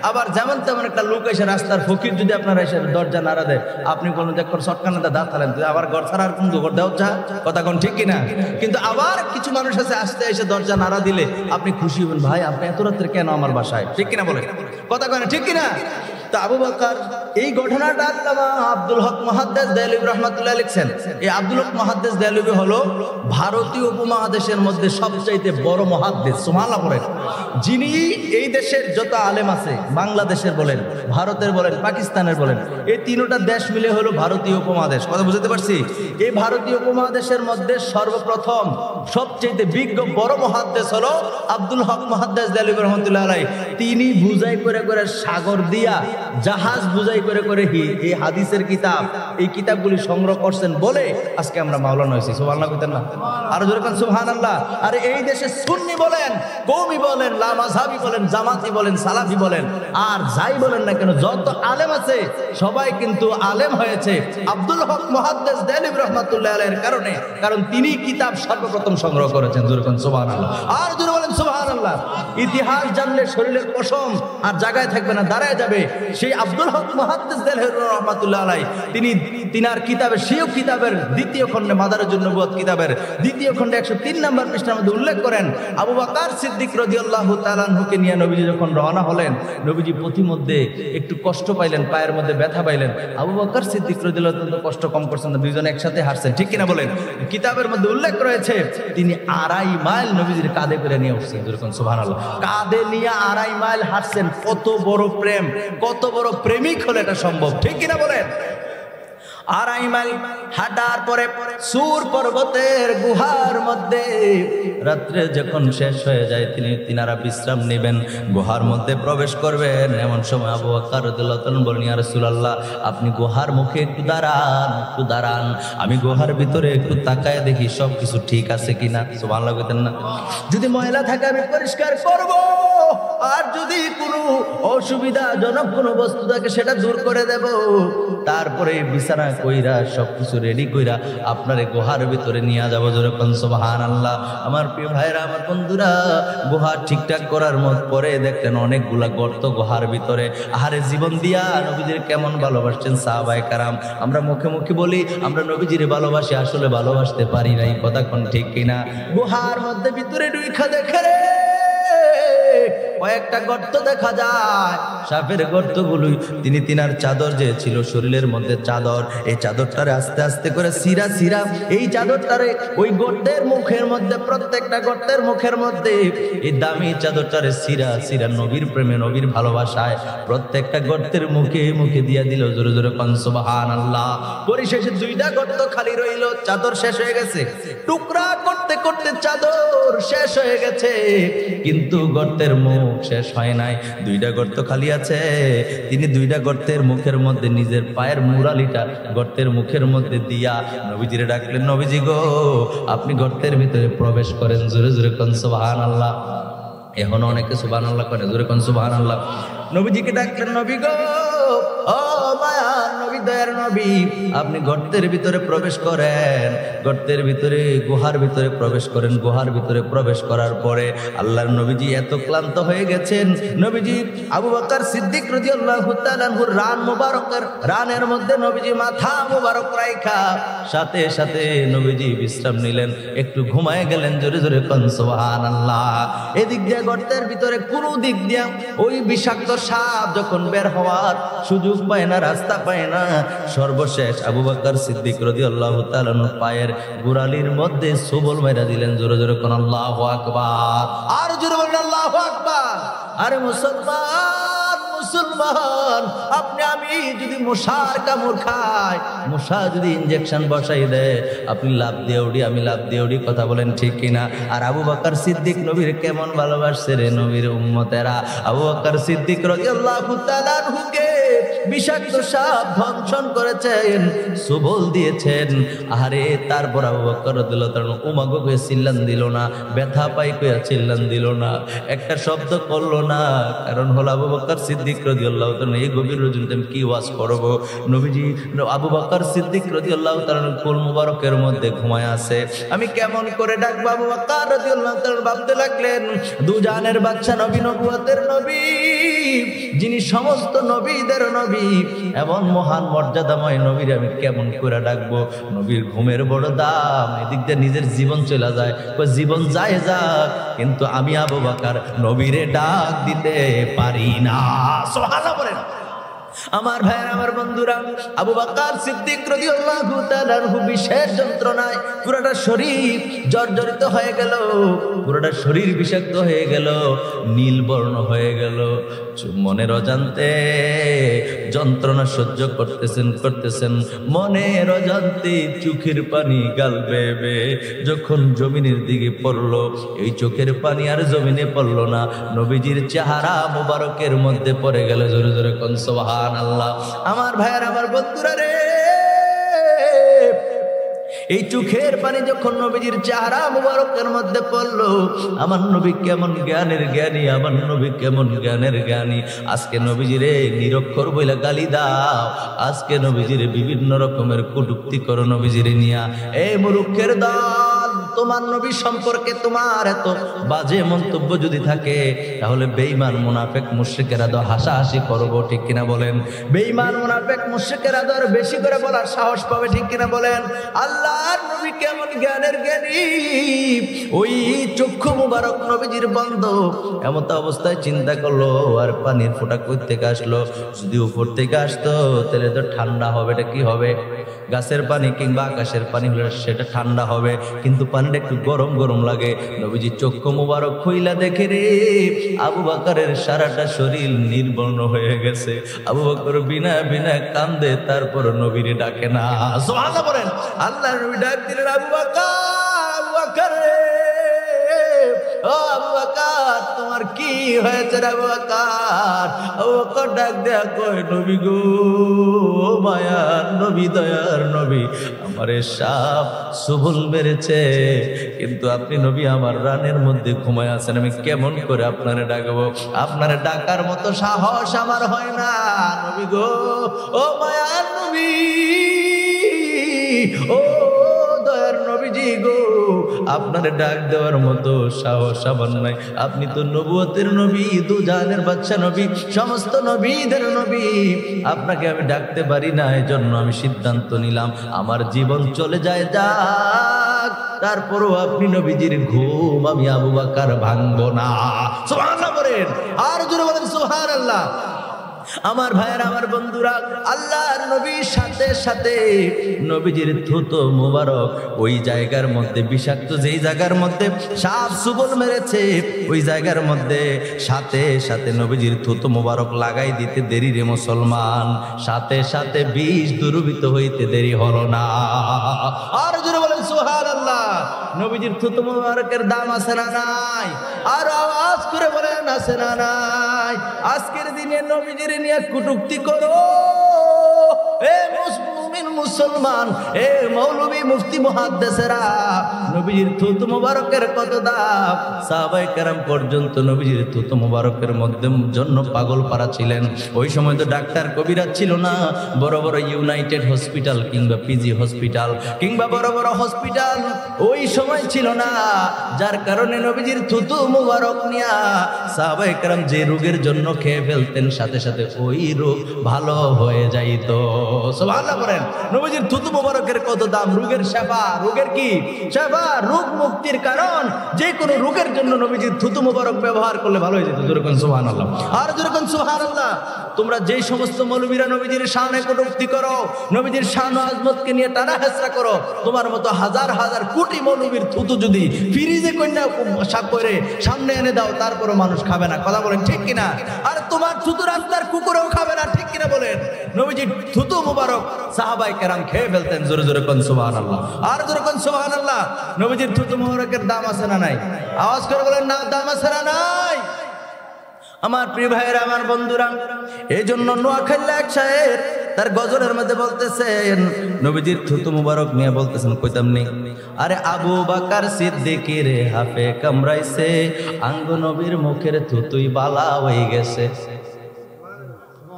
আবার যেমন তেমন একটা লোক এসে রাস্তার ফকির যদি আপনার এসে দরজা নাড়া দেয়, আপনি কোনো দেখুন শটকানাতে দাঁত ফেলেন, আবার ঘর ছাড়া আর কোন ঘর দেওয়া যা, কথা কোন ঠিক কিনা? কিন্তু আবার কিছু মানুষ আছে আসতে এসে দরজা নাড়া দিলে আপনি খুশি হবেন, ভাই আপনি এত রাত্রে কেন আমার বাসায়, ঠিক কিনা বলেন? কথা কেন ঠিক কিনা? তো আবু বকর এই ঘটনাটা আল্লামা আব্দুল হক মুহাদ্দিস দেহলভী রাহমাতুল্লাহ লিখছেন। এই আব্দুল হক মুহাদ্দিস দেহলভী হলো ভারতীয় উপমহাদেশের মধ্যে সবচাইতে বড় মুহাদ্দিস, সুবহানাল্লাহ পড়েন। যিনি এই দেশের যত আলেম আছে, বাংলাদেশের বলেন, ভারতের বলেন, পাকিস্তানের বলেন, এই তিনটা দেশ মিলে হলো ভারতীয় উপমহাদেশ, কথা বুঝতে পারছি? এই ভারতীয় উপমহাদেশের মধ্যে সর্বপ্রথম সবচাইতে বিজ্ঞ বড় মুহাদ্দিস হলো আব্দুল হক মুহাদ্দিস দেহলভী রাহমাতুল্লাহ আলাইহি। তিনি বুঝাই করে করে সাগর দিয়া জাহাজ বুঝাই করে করে এই হাদিসের কিতাব, এই কিতাবগুলি সংগ্রহ করছেন বলে আজকে আমরা মাওলানা হয়েছি, সুবহানাল্লাহ কইতেন না? আর জোরে কোন সুবহানাল্লাহ। আর এই দেশে সুন্নি বলেন, কওমি বলেন, লামাযহাবি বলেন, জামাতি বলেন, সালাফি বলেন, আর যাই বলেন না কেন যত আলেম আছে সবাই কিন্তু আলেম হয়েছে আব্দুল হক মুহাদ্দিস দেহলভী রাহমাতুল্লাহ আলাইহির কারণে, কারণ তিনি কিতাব সর্বপ্রথম সংগ্রহ করেছেন, জোরে কোন সুবহানাল্লাহ। আর জোরে বলেন সুবহানাল্লাহ। ইতিহাস জানলে শরীরের পশম আর জায়গায় থাকবে না, দাঁড়ায় যাবে। সেই আব্দুল হক মুহাদ্দিস দেহলভী রাহমাতুল্লাহ আলাইহি তিনার কিতাবের, সেই কিতাবের দ্বিতীয় খণ্ডে, মাদারুন নবুওয়াত কিতাবের দ্বিতীয় খণ্ডে 103 নম্বর পৃষ্ঠার মধ্যে উল্লেখ করেন, আবু বকর সিদ্দিক রাদিয়াল্লাহু তাআলা আনহুকে নিয়ে নবীজি যখন রওনা হলেন, নবীজি পথিমধ্যে একটু কষ্ট পাইলেন, পায়ের মধ্যে ব্যথা পাইলেন। আবু বকর সিদ্দিক রাদিয়াল্লাহু তাআলা কষ্ট কম করছেন না, দুইজন একসাথে হাঁটছেন, ঠিক কিনা বলেন? কিতাবের মধ্যে উল্লেখ রয়েছে তিনি 2.5 মাইল নবীজির কাঁধে করে নিয়ে উঠছেন, যেরকম সুবহানাল্লাহ। কাঁধে নিয়ে 2.5 মাইল হাঁটছেন। কত বড় প্রেম, কত বড় প্রেমিক হলে এটা সম্ভব, ঠিক কিনা বলেন? 2.5 মাইল হাঁটার পরে সুর পর্বতের গুহার মধ্যে রাত্রে যখন শেষ হয়ে যায়, তিনারা বিশ্রাম নেবেন, গুহার মধ্যে প্রবেশ করবেন। এমন সময় আবু বকর রাদিয়াল্লাহু তাআলা বলেন, ইয়া রাসূলুল্লাহ আপনি গুহার মুখে একটু দাঁড়ান, একটু দাঁড়ান, আমি গুহার ভিতরে একটু তাকায় দেখি সব কিছু ঠিক আছে কিনা, সুবহানাল্লাহ কইতেন না? যদি ময়লা থাকে আমি পরিষ্কার করব, আর যদি কোনো অসুবিধাজনক কোনো বস্তু থাকে সেটা দূর করে দেব। তারপরে বিছানা কইরা সবকিছু রেডি কইরা আপনারে গুহার ভিতরে নিয়ে যাবো, যেরকম সুবহানাল্লাহ। আমার প্রিয় ভাইরা, আমার বন্ধুরা, গুহা ঠিকঠাক করার পরে দেখলেন অনেকগুলা গর্ত গুহার ভিতরে। আহারে জীবন দিয়া নবীজির কেমন ভালোবাসছেন সাহাবায়ে কেরাম। আমরা মুখে মুখে বলি আমরা নবীজির ভালোবাসি, আসলে ভালোবাসতে পারি নাই, কথা কোন ঠিক কিনা? গুহার মধ্যে ভিতরে ঢুইখা দেখে রে কয়েকটা গর্ত দেখা যায়। সাপের গর্তগুলোই তিনার চাদর যে ছিল শরীরের মধ্যে চাদর, এই চাদরটারে আস্তে আস্তে করে সিরা সিরা, এই চাদরটারে ওই গর্তের মুখের মধ্যে, প্রত্যেকটা গর্তের মুখের মধ্যে এই দামি চাদরটারে সিরা সিরা নবীর প্রেমে, নবীর ভালোবাসায় প্রত্যেকটা গর্তের মুখে মুখে দিয়া দিল, জোরে জোরে কোন সুবহানাল্লাহ। পরিশেষে 2টা গর্ত খালি রইল, চাদর শেষ হয়ে গেছে। টুকরা করতে করতে চাদর শেষ হয়ে গেছে, কিন্তু গর্তের মুখ শেষ হয় নাই, 2টা গর্ত খালি আছে। তিনি 2টা গর্তের মুখের মধ্যে নিজের পায়ের মুরালিটা গর্তের মুখের মধ্যে দিয়া নবীজিরে ডাকলেন, নবীজি গো আপনি গর্তের ভিতরে প্রবেশ করেন, জোরে জোরে কোন সুবহানাল্লাহ। এখন অনেকে সুবহানাল্লাহ করে, জোরে কোন সুবহানাল্লাহ। নবীজিকে ডাকলেন, নবী গো, ও মায়ার নবী, দয়ার নবী, আপনি গর্তের ভিতরে প্রবেশ করেন, গর্তের ভিতরে, গুহার ভিতরে প্রবেশ করেন। গুহার ভিতরে প্রবেশ করার পরে আল্লাহর নবীজি এত ক্লান্ত হয়ে গেছেন, নবীজি আবু বকর সিদ্দিক রাদিয়াল্লাহু তাআলা আনহুর রান মুবারকের রানের মধ্যে নবীজি মাথা মুবারক রাইখা সাথে সাথে নবীজি বিশ্রাম নিলেন, একটু ঘুমায় গেলেন, জোরে জোরে কোন সুবহানাল্লাহ। এদিক দিয়ে গর্তের ভিতরে কোন দিক দিয়ে ওই বিষাক্ত সাপ যখন বের হওয়ার সুযোগ পায় না, রাস্তা পায় না, সর্বশেষ আবু বকর সিদ্দিক রাদিয়াল্লাহু তাআলা পায়ের গোড়ালির মধ্যে সবল মেরা দিলেন, জোরে জোরে কোন আল্লাহু আকবার। আর জোরে বলেন আল্লাহু আকবার। আরে মুসলমান, মুসলমান, আপনি আমি যদি মশার কামড় খাই, মশা যদি ইনজেকশন বসাই দেয়, আপনি লাভ দিয়ে উড়ি, আমি লাভ দিয়ে উড়ি, কথা বলেন ঠিক কিনা? আর আবু বকর সিদ্দিক নবীর কেমন ভালোবাসছে রে নবীর উম্মতেরা। আবু বকর সিদ্দিক রাদিয়াল্লাহু তাআলা আনহুকে বিষাক্ত সাপ দংশন করেছেন, সুবল দিয়েছেন। আরে তারপর আবু বকর রাদিয়াল্লাহু তাআলা উমাগো কয়ে চিল্লান দিল না, ব্যথা পাই কয়ে চিল্লান দিল না, একটা শব্দ করলো না। কারণ হলো আবু বকর সিদ্দিক রাদিয়াল্লাহু তাআলা এই গভীর রজনীতে আমি কি ওয়াজ করব? নবীজি আবু বকর সিদ্দিক রাদিয়াল্লাহু তাআলা কোল মুবারকের মধ্যে ঘুমায় আছে, আমি কেমন করে ডাকবো? আবু বকর রাদিয়াল্লাহু তাআলা ভাবতে লাগলেন, দুজানের বাদশা নবী, নবুয়তের নবী, যিনি সমস্ত নবীদের নবী, এমন মহান মর্যাদাময় নবীর আমি কেমন করে ডাকবো? নবীর ঘুমের বড় দাম, এদিক দিয়ে নিজের জীবন চলে যায়, জীবন যায় যাক, কিন্তু আমি আবু বকর নবীরে ডাক দিতে পারি না। সুবহানাল্লাহ বলেন। আমার ভাইয়ের, আমার বন্ধুরা, আবু বকর সিদ্দিক রাদিয়াল্লাহু তাআলা আনহু বিশেষ যন্ত্রণায় পুরোটা শরীর জর্জরিত হয়ে গেল, পুরোটা শরীর বিষাক্ত হয়ে গেল, নীল বর্ণ হয়ে গেল। মনের অজান্তে যন্ত্রণা সহ্য করতেছেন, মনের অজান্তে চোখের পানি গাল বেয়ে বেয়ে যখন জমিনের দিকে পড়লো, এই চোখের পানি আর জমিনে পড়লো না, নবীজির চেহারা মুবারকের মধ্যে পড়ে গেল। জোরে জোরে কোন সুবহানাল্লাহ। আমার ভাইয়ের, আমার বন্ধুরা রে, এই চোখের পানি যখন নবীজির চেহারা মুবারকের মধ্যে পড়লো, আমার নবী কেমন জ্ঞানের জ্ঞানী, আমার নবী কেমন জ্ঞানের জ্ঞানী। আজকে নবীজিরে নিরক্ষর বইলা গালি দাও, আজকে নবীজিরে বিভিন্ন রকমের কটূক্তি করো নবীজিরে নিয়া। এই মূর্খের দল, তোমার নবী সম্পর্কে তোমার এত বাজে মন্তব্য যদি থাকে, তাহলে বেঈমান মুনাফিক মুশরিকেরা তো হাসাহাসি করবো, ঠিক কিনা বলেন? বেঈমান মুনাফিক মুশরিকেরা তো বেশি করে বলার সাহস পাবে, ঠিক কিনা বলেন? আল্লাহর নবী কেমন জ্ঞানের জ্ঞানী, ওই চক্ষু মুবারক নবীজির বন্ধ। এমন অবস্থায় চিন্তা করলো, আর পানির ফোঁটা কই থেকে আসলো? যদি উপর থেকে আসতো তাহলে তো ঠান্ডা হবে। এটা কি হবে? গাছের পানি কিংবা আকাশের পানি হলে সেটা ঠান্ডা হবে, কিন্তু পানিটা একটু গরম গরম লাগে। নবীজি চক্ষু মুবারক খুইলা দেখে রে, আবু বকরের সারাটা শরীর নির্বর্ণ হয়ে গেছে। আবু বকর বিনা বিনা কান্দে, তারপর নবীরে ডাকে না। সুবহানাল্লাহ বলেন। আল্লাহর নবী ডাক দিলেন, আবু বকর, আবু বকর রে, ও আবু বকর, তোমার কি হয়েছে রে আবু বকর? আবু বকর ডাক দেয়া কয়, নবী গো, মায়ার নবী, দয়ার নবী, আমারে সাপ সুবল মেরেছে, কিন্তু আপনি নবী আমার রানের মধ্যে ঘুমায় আছেন, আমি কেমন করে আপনারে ডাকবো? আপনারে ডাকার মতো সাহস আমার হয় না নবী গো, ও মায়ার নবী, ও দয়ার নবীজি গো, আপনারে ডাক দেওয়ার মতো সাহস আমার নাই। আপনি তো নবুয়তের নবী, দুজানের বাদশা নবী, সমস্ত নবীদের নবী, আপনাকে আমি ডাকতে পারি না। এজন্য আমি সিদ্ধান্ত নিলাম আমার জীবন চলে যায় যাক, তারপরও আপনি নবীজির ঘুম আমি আবু বকর ভাঙবো না। সুবহানাল্লাহ বলেন, আর জোরে বলেন সুবহানাল্লাহ। আমার ভাইয়ের, আমার বন্ধুরা, আল্লাহর নবীর সাথে সাথে নবীজির থুতো মুবারক ওই জায়গার মধ্যে বিষাক্ত, যেই জায়গার মধ্যে সাপ সুবল মেরেছে, ওই জায়গার মধ্যে সাথে সাথে নবীজির থুতো মুবারক লাগাই দিতে দেরি রে মুসলমান, সাথে সাথে বিষ দুর্বৃত হইতে দেরি হলো না। আর জোরে বলেন সুবহানাল্লাহ। নবীজির থুতো মুবারকের দাম আছে না নাই? আর আওয়াজ করে বলেন আছে না নাই? আজকের দিনে নবীজির নিয়ে কটূক্তি করো, এ মুসলিম মুসলমান, এ মৌলবী মুফতি মুহাদ্দিসেরা, নবীজির থুতু মুবারকের কত দাম। সাহাবায়ে কেরাম পর্যন্ত নবীজির থুতু মুবারকের মধ্যে জন্য পাগল পারা ছিলেন। ওই সময় তো ডাক্তার কবিরাজ ছিল না, বড় বড় ইউনাইটেড হসপিটাল কিংবা পিজি হসপিটাল কিংবা বড় বড় হসপিটাল ওই সময় ছিল না, যার কারণে নবীজির থুতু মুবারক নিয়া সাহাবায়ে কেরাম যে রোগের জন্য খেয়ে ফেলতেন, সাথে সাথে ওই রোগ ভালো হয়ে যাইতো। সুবহানাল্লাহ বলেন। নবী নবীজির থুতু মোবারকের কত দাম, রোগের সেবা, রোগের কি সেবা, রোগ মুক্তির কারণ। যে কোনো রোগের জন্য নবীজির থুতু মোবারক ব্যবহার করলে ভালো হয়ে যেত। জোরে কোন সুবহানাল্লাহ, আর জোরে কোন সুবহানাল্লাহ। তোমরা যেই সমস্ত মৌলবীরা নবীজির শানে কটূক্তি করো, নবীজির শান ও আজমতকে নিয়ে টানা হেসরা করো, তোমার মতো হাজার হাজার কোটি মৌলবীর থুতু যদি ফ্রিজে কন্যা সাপ করে সামনে এনে দাও, তারপরও মানুষ খাবে না। কথা বলেন ঠিক কিনা? আর তোমার থুতু রাস্তার কুকুরেও খাবে না, ঠিক কিনা বলেন? নবীজির থুতু মুবারক সাহাবায়ে কেরাম খেয়ে ফেলতেন। জোরে জোরে কোন সুবহানাল্লাহ, আর জোরে কোন সুবহানাল্লাহ। নবীজির থুতু মুবারকের দাম আছে না নাই? আওয়াজ করে বলেন না, দাম আছে না নাই? আমার প্রিয় ভাইয়েরা, আমার বন্ধুরা, এই জন্য নোয়াখালী এক শায়ের তার গজলের মধ্যে বলতেছেন, নবীজির থুতু মুবারক নিয়ে বলতেছেন, কইতাম নেই, আরে আবু বকর সিদ্দিকের হাফে কামড়াইছে, আঙ্গ নবীর মুখের থুতুই বালা হয়ে গেছে।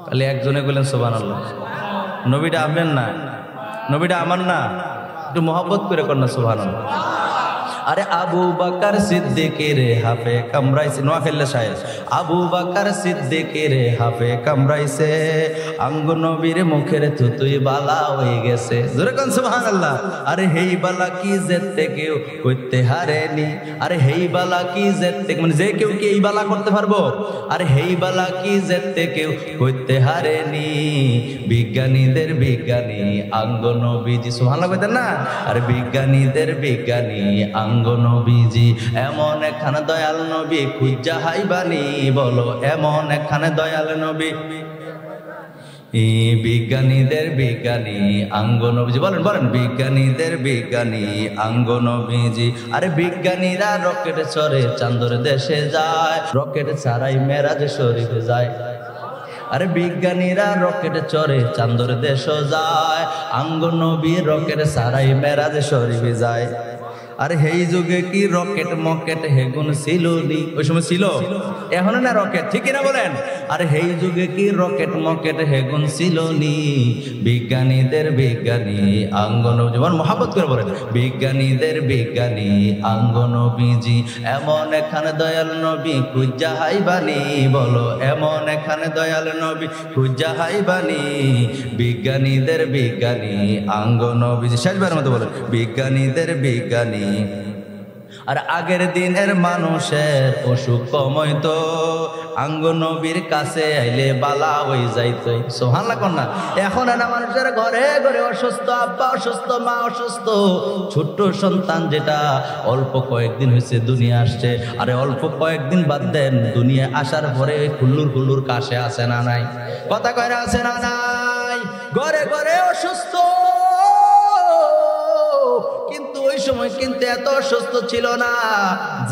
খালি একজনে বললেন সুবহানাল্লাহ। নবীটা আমেন না, নবীটা আমার না, একটু মহব্বত করে কর না সুবহানাল্লাহ। আরে আবু বকর সিদ্দিকের হাফে কামড়াইছে, নোয়াখালী শায়ের, আবু বকর সিদ্দিকের হাফে কামড়াইছে, আঙ্গ নবীর মুখের থুতুই বালা হয়ে গেছে। জোরে কোন সুবহানাল্লাহ। আরে হেই বালা কি যেতে কেউ করতে হারেনি, আরে হেই বালা কি যেতে, মানে যে কেউ কি এই বালা করতে পারবো? আরে হেই বালা কি যেতে কেউ করতে হারেনি, বিজ্ঞানীদের বিজ্ঞানী আঙ্গ নবীজি। সুবহানাল্লাহ কইতেন না? আরে বিজ্ঞানীদের বিজ্ঞানী আঙ্গ নবীজি, এমন একখানে দয়াল নবী খুঁজা হাইবানি, বলো এমন একখানে দয়াল নবী। বিজ্ঞানীদের বিজ্ঞানী আঙ্গ নবীজি, বলেন বলেন, বিজ্ঞানীদের বিজ্ঞানী আঙ্গ নবীজি। আরে বিজ্ঞানীরা রকেট চড়ে চাঁদের দেশে যায়, রকেট ছাড়াই মেরাজ শরীফে যায়। আরে বিজ্ঞানীরা রকেট চড়ে চাঁদের দেশ যায়, আঙ্গ নবী রকেট ছাড়াই মেরাজ শরীফে যায়। আরে হেই যুগে কি রকেট মকেট হেগুন ছিল নি? ওই সময় ছিল, এখন না রকেট, ঠিক না বলেন? আরে হেই যুগে কি রকেট মকেট হেগুন ছিল নি, বিজ্ঞানীদের বিজ্ঞানী আঙ্গ নবী। যেমন মহব্বত করে বলেন, বিজ্ঞানীদের বিজ্ঞানী আঙ্গ নবীজি, এমন এখানে দয়াল নবী খুঁজা হাইবানি, বলো এমন এখানে দয়াল নবী খুঁজা হাইবানি, বিজ্ঞানীদের বিজ্ঞানী আঙ্গ নবীজি। শেষবারের মতো বলেন, বিজ্ঞানীদের বিজ্ঞানী। আর আগের দিনের মানুষের অসুখ কমইতো, আঙ্গ নবীর কাছে আইলে বালা হয়ে যাইতো। সুবহানাল্লাহ কোন না? এখন না মানুষের ঘরে ঘরে অসুস্থ, আব্বা অসুস্থ, মা অসুস্থ, ছোট্ট সন্তান যেটা অল্প কয়েকদিন হয়েছে দুনিয়া আসছে, আরে অল্প কয়েকদিন বাদ দেন, দুনিয়া আসার পরে খুল্লুর খুল্লুর কাশে আছে না নাই? কথা কয় না, আছে না নাই? ঘরে ঘরে অসুস্থ, কিন্তু ওই সময় কিন্তু এত অসুস্থ ছিল না,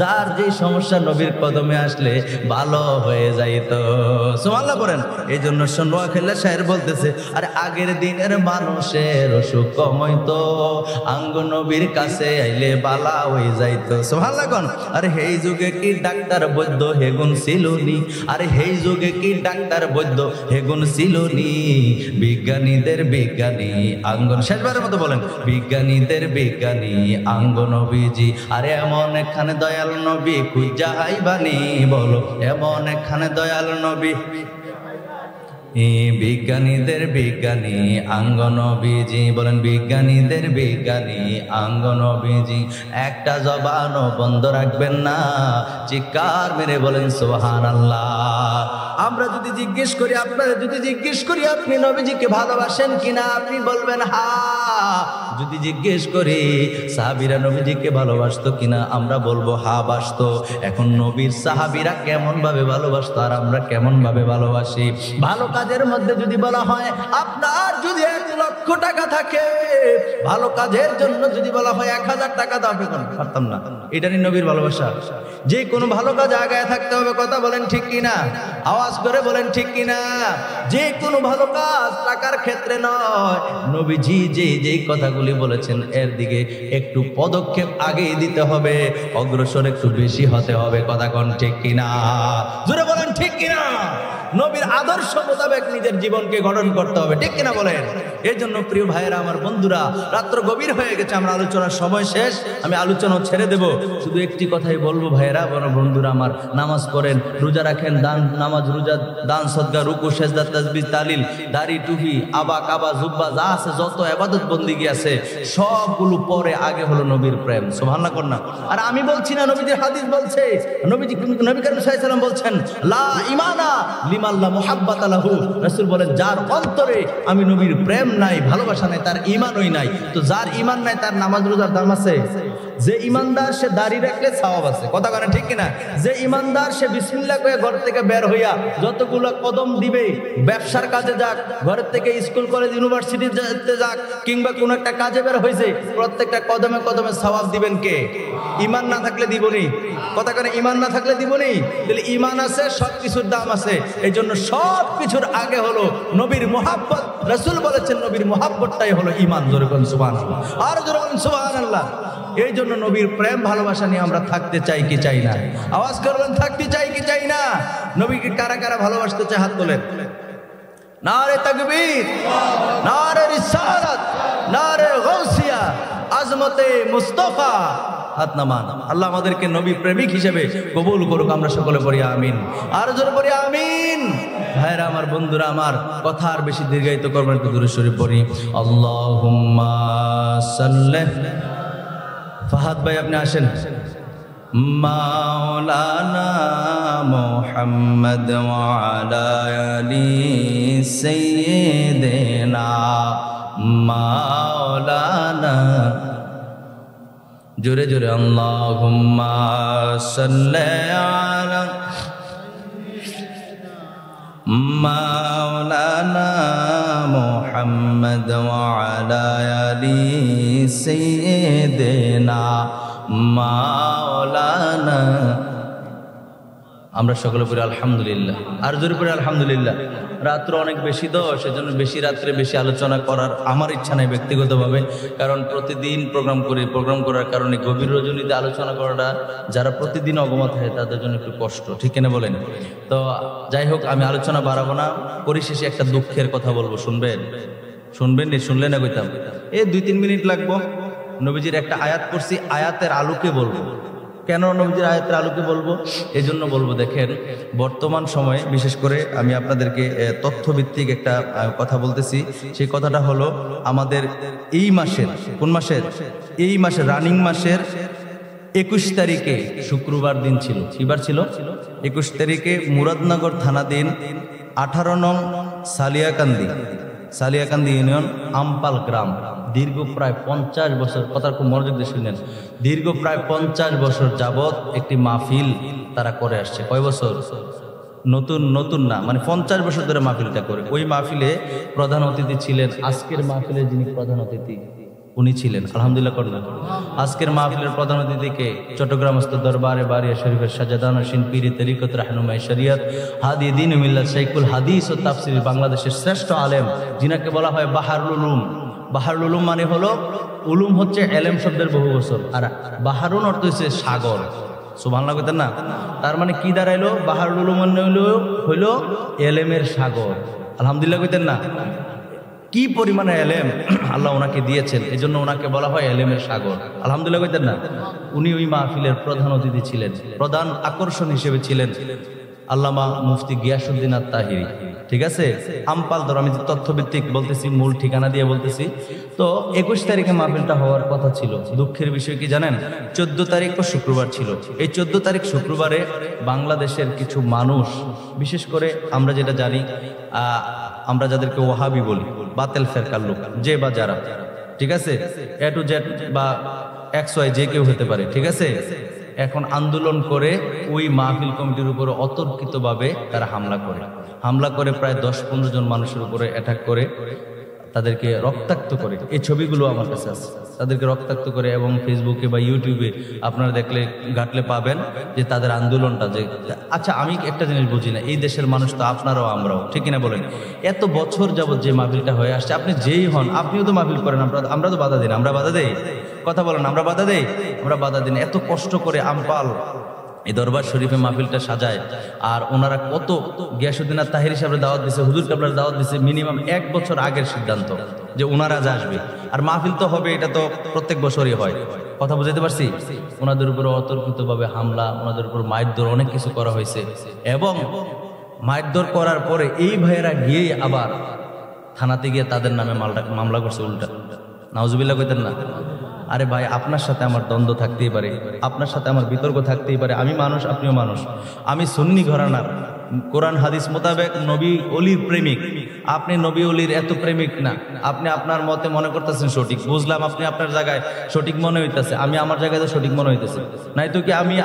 যার যে সমস্যা নবীর কদমে আসলে ভালো হয়ে যাইত। সুবহানাল্লাহ বলেন। এই জন্য নোয়াখালী শায়ের বলতেছে, আরে আগের দিনের মানুষের অসুখ কমইতো, আঙ্গ নবীর কাছে আইলে বালা হয়ে যাইত। সুবহানাল্লাহ কোন? আরে হেই যুগে কি ডাক্তার বৈদ্য হেগুন ছিল নি, আরে হেই যুগে কি ডাক্তার বৈদ্য হেগুন ছিল নি, বিজ্ঞানীদের বিজ্ঞানী আঙ্গ। শেষবারের মতো বলেন, বিজ্ঞানীদের বিজ্ঞানী আঙ্গ নবীজি। আরে এমন একখানে দয়াল নবী খুঁজা হাইবানি, বলো এমন একখানে দয়াল নবী, বিজ্ঞানীদের বিজ্ঞানী আঙ্গ নবীজি। বলেন, বিজ্ঞানীদের বিজ্ঞানী আঙ্গ নবীজি। একটা জবানও বন্ধ রাখবেন না, চিৎকার মেরে বলেন সুবহানাল্লাহ। আমরা যদি জিজ্ঞেস করি, আপনারা যদি জিজ্ঞেস করি আপনি নবীজিকে ভালোবাসেন কিনা, আপনি বলবেন হ্যাঁ। যদি জিজ্ঞেস করি সাহাবীরা নবীজিকে ভালোবাসতো কিনা, আমরা বলবো হ্যাঁ বাসতো। এখন নবীর সাহাবীরা কেমন ভাবে ভালোবাসতো আর আমরা কেমন ভাবে ভালোবাসি? ভালো কাজের মধ্যে যদি বলা হয় আপনার যদি 1 লক্ষ টাকা থাকে, ভালো কাজের জন্য যদি বলা হয় 1000 টাকা দাও, পারতাম না। এটাই নবীর ভালোবাসা। যে কোনো ভালো কাজ আগায় থাকতে হবে। কথা বলেন ঠিক কিনা? আওয়াজ করে বলেন ঠিক কিনা? যে কোনো ভালো কাজ টাকার ক্ষেত্রে নয়, নবীজি যে কথাগুলি বলেছেন এর দিকে একটু পদক্ষেপ আগেই দিতে হবে, অগ্রসর একটু বেশি হতে হবে। কথা কোন ঠিক কিনা? জোরে বলেন ঠিক কিনা? নবীর আদর্শ মোতাবেক নিজের জীবনকে গঠন করতে হবে, ঠিক কিনা বলেন? এর জন্য প্রিয় ভাইয়েরা, আমার বন্ধুরা, রাত্র গভীর হয়ে গেছে, আমরা আলোচনার সময় শেষ, আমি আলোচনা ছেড়ে দেব। শুধু একটি কথাই বলবো ভাইয়েরা, বন্ধুরা আমার, নামাজ পড়েন, রোজা রাখেন, দান, নামাজ, রোজা, দান, সদকা, রুকু, সেজদা, তাসবিহ, তালিল, দাড়ি, টুপি, আবা, কাবা, জুব্বা, যা আছে, যত ইবাদত বন্দেগী আছে, সবগুলো পরে, আগে হলো নবীর প্রেম। সুবহানাল্লাহ করনা। আর আমি বলছি না, নবীজির হাদিস বলছে, নবী করিম সাল্লাল্লাহু আলাইহি ওয়াসাল্লাম বলছেন, লা ঈমানা লিমান লা মুহাব্বাতা লাহু। রাসূল বলেন, যার অন্তরে আমি নবীর প্রেম নাই, ভালোবাসা নাই, তার ঈমানই নাই। তো যার ঈমান নাই, তার নামাজ রোজার দাম আছে? যে ইমানদার সে দাড়ি রাখলে সওয়াব আছে, কথা বলে ঠিক কিনা? যে ইমানদার সে বিসমিল্লাহ কয়ে ঘর থেকে বের হইয়া যতগুলো কদম দিবে, ব্যবসার কাজে যাক, ঘর থেকে স্কুল কলেজ ইউনিভার্সিটি যেতে যাক, কিংবা কোন একটা কাজে বের হয়েছে, প্রত্যেকটা কদমে কদমে সওয়াব দিবেন কে? ঈমান না থাকলে দিবনি, কথা কেন? ঈমান না থাকলে দিবনি। তাহলে ঈমান আছে, সব কিছুর দাম আছে। এই জন্য সব কিছুর আগে হলো নবীর মুহাব্বত। রাসূল বলেছেন, নবীর মুহাব্বতটাই হলো ঈমান। জোরে বলেন সুবহানাল্লাহ, আর জোরে বলেন সুবহানাল্লাহ। এই জন্য নবীর প্রেম ভালোবাসা নিয়ে আমরা থাকতে চাই কি চাই না? আওয়াজ করবেন, থাকতে চাই কি চাই না? নবীকে কারা কারা ভালোবাসতে চায় হাত তোলেন। নারে তাকবীর, নারে রিসালাত, নারে গাউসিয়া, আজমতে মুস্তাফা। হাত নামান। আল্লাহ আমাদেরকে নবী প্রেমিক হিসেবে কবুল করুক। আমরা সকলে পড়ি আমিন, আর জোরে পড়ি আমিন। ভাইরা আমার, বন্ধুরা আমার, কথা আর বেশি দীর্ঘায়িত করবেন, একটু দূরে শরীফ পড়ি। আল্লাহুম্মা সাল্লি। ফাহাদ ভাই আপনি আসেন। মাওলানা মুহাম্মদ ওয়া আলা আলি সাইয়্যিদিনা মাওলানা। জোরে জোরে আল্লাহুম্মা সাল্লি আলা মাওলানা মুহাম্মদ ওয়া আলা আলি সাইয়্যিদিনা মাওলানা। আমরা সকলে পড়ি আলহামদুলিল্লাহ, আর জোরে পড়ি আলহামদুলিল্লাহ। রাত্র অনেক বেশি তো, সেজন্য বেশি রাত্রে বেশি আলোচনা করার আমার ইচ্ছা নেই ব্যক্তিগতভাবে, কারণ প্রতিদিন প্রোগ্রাম করি। প্রোগ্রাম করার কারণে গভীর রজনীতে আলোচনা করাটা যারা প্রতিদিন অগমত হয় তাদের জন্য একটু কষ্ট, ঠিক কিনা বলেন? তো যাই হোক, আমি আলোচনা বাড়াবো না। পরিশেষে একটা দুঃখের কথা বলবো, শুনবেন? শুনবেন নি? শুনলে না কইতাম। 2-3 মিনিট লাগবো। নবীজির একটা আয়াত পড়ছি, আয়াতের আলোকে বলবো। কেন নবীজির আয়াতের আলোকে বলবো? এই জন্য বলবো, দেখেন বর্তমান সময়ে বিশেষ করে আমি আপনাদেরকে তথ্যভিত্তিক একটা কথা বলতেছি। সেই কথাটা হলো, আমাদের এই মাসের, কোন মাসের? এই মাসের, রানিং মাসের 21 তারিখে শুক্রবার দিন ছিল। কিবার ছিল? 21 তারিখে মুরাদনগর থানাধীন 18 নং সালিয়াকান্দি ইউনিয়ন আমপাল গ্রাম, দীর্ঘ প্রায় 50 বছর, কথা খুব মনোযোগ দিয়ে শুনলেন, দীর্ঘ প্রায় 50 বছর যাবৎ একটি মাহফিল তারা করে আসছে। কয় বছর? নতুন না, মানে 50 বছর ধরে মাহফিলটা করে। ওই মাহফিলে প্রধান অতিথি ছিলেন, আজকের মাহফিলে যিনি প্রধান অতিথি উনি ছিলেন। আলহামদুলিল্লাহ করলেন। আজকের মাহফিলের প্রধান অতিথিকে চট্টগ্রামস্থ দরবারে বারিয়া শরীফের সাজাদান হোসেন পীরি তরিকত রাহনুমাই শরিয়ত হাদি দ্বীন মিল্লাত শাইখুল হাদিস ও তাফসীর, বাংলাদেশের শ্রেষ্ঠ আলেম, যিনাকে বলা হয় বাহারুল উলুম। বাহারুল উলুম মানে হলো, উলুম হচ্ছে এলেম শব্দের বহু বছর, আর বাহারুন অর্থ হচ্ছে সাগর। সুবহানাল্লাহ কইতেন না? তার মানে কি দাঁড়াইলো? বাহারুল উলুম মানে হইলো এলেমের সাগর। আলহামদুলিল্লাহ কইতেন না? কি পরিমাণে এলেম আল্লাহ ওনাকে দিয়েছেন, এই জন্য ওনাকে বলা হয় এলেমের সাগর। আলহামদুলিল্লাহ কইতেন না? উনি ওই মাহফিলের প্রধান অতিথি ছিলেন। প্রধান আকর্ষণ হিসেবে ছিলেন আল্লামা মুফতি গিয়াসউদ্দিন আত-তাহিরি। ঠিক আছে? আমপাল ধর, আমি তথ্যভিত্তিক বলতেছি, মূল ঠিকানা দিয়ে বলতেছি। তো 21 তারিখে মাহফিলটা হওয়ার কথা ছিল। দুঃখের বিষয় কি জানেন? 14 তারিখও শুক্রবার ছিল। এই 14 তারিখ শুক্রবারে বাংলাদেশের কিছু মানুষ, বিশেষ করে আমরা যেটা জানি, আমরা যাদেরকে ওয়াহাবি বলি, বাতিল ফেরকার লোক, যে বা যারা, ঠিক আছে, A to Z বা XY যে কেউ হতে পারে, ঠিক আছে, এখন আন্দোলন করে ওই মাহফিল কমিটির উপরে অতর্কিতভাবে তারা হামলা করে প্রায় 10-15 জন মানুষের উপরে অ্যাটাক করে, তাদেরকে রক্তাক্ত করে। এই ছবিগুলো আমার কাছে আছে। তাদেরকে রক্তাক্ত করে, এবং ফেসবুকে বা ইউটিউবে আপনারা ঘাটলে পাবেন যে তাদের আন্দোলনটা যে। আচ্ছা, আমি একটা জিনিস বুঝি না, এই দেশের মানুষ তো আপনারাও আমরাও, ঠিক কিনা বলেন? এত বছর যাবৎ যে মাহফিলটা হয়ে আসছে, আপনি যেই হন, আপনিও তো মাহফিল করেন, আমরা তো বাধা দিই না? আমরা বাধা দেই? কথা বলেন, আমরা বাধা দেই? আমরা বাধা দিই না। এত কষ্ট করে আমপাল এই দরবার শরীফে মাহফিলটা সাজায়, আর ওনারা কত, গিয়াসউদ্দিন আত-তাহিরি সাহেবের দাওয়াত দিছে, হুজুর কাবলার দাওয়াত দিছে, মিনিমাম 1 বছর আগের সিদ্ধান্ত। যে ওনারা যা আসবে, আর মাহফিল তো হবে, এটা তো প্রত্যেক বছরই হয়। কথা বুঝাতে পারছি? ওনাদের উপর অতর্কিতভাবে হামলা, ওনাদের উপর মারধর, অনেক কিছু করা হয়েছে। এবং মারধর করার পরে এই ভাইয়েরা গিয়ে আবার থানাতে গিয়ে তাদের নামে মামলা করছে উল্টা। নাউজুবিল্লাহ কইতেন না? আরে ভাই, আপনার সাথে আমার দ্বন্দ্ব থাকতেই পারে, আপনার সাথে আমার বিতর্ক থাকতেই পারে, আমি মানুষ, আপনিও মানুষ। আমি সুন্নি ঘরানার, কোরআন হাদিস মোতাবেক নবী অলির প্রেমিক। আপনি নবী অলির এত প্রেমিক না, আপনি আপনার মতে মনে করতেছেন সঠিক, বুঝলাম, আপনি আপনার জায়গায় সঠিক মনে হইতেছে, আমি আমার জায়গায় সঠিক মনে হইতেছে, নয়তো কি আমি,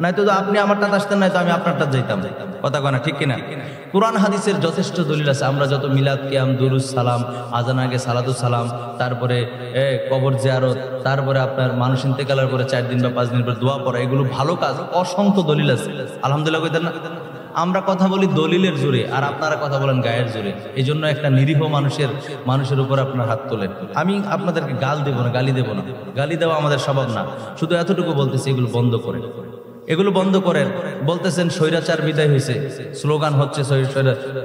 নয়তো আপনি আমারটা আসতেন, নয়তো আমি আপনারটা যাইতাম। কথা কয় না, ঠিক কিনা? কোরআন হাদিসের যথেষ্ট দলিল আছে। আমরা যত মিলাদ, কিয়াম, দুরুদ, সালাম, আজান আগে সালাতু সালাম, তারপরে কবর জিয়ারত, তারপরে আপনার মানুষ ইন্তেকালের পরে 4 দিন বা 5 দিন পরে দোয়া পড়া, এগুলো ভালো কাজ, অসংখ্য দলিল আছে। আলহামদুলিল্লাহ কইতেন না? আমরা কথা বলি দলিলের জোরে, আর আপনারা কথা বলেন গায়ের জোরে। এই জন্য একটা নিরীহ মানুষের উপর আপনার হাত তোলেন। আমি আপনাদেরকে গাল দেব না, গালি দেব না, গালি দেওয়া আমাদের স্বভাব না। শুধু এতটুকু বলতেছি, এগুলো বন্ধ করেন, এগুলো বন্ধ করেন। বলতেছেন স্বৈরাচার বিদায় হয়েছে, স্লোগান হচ্ছে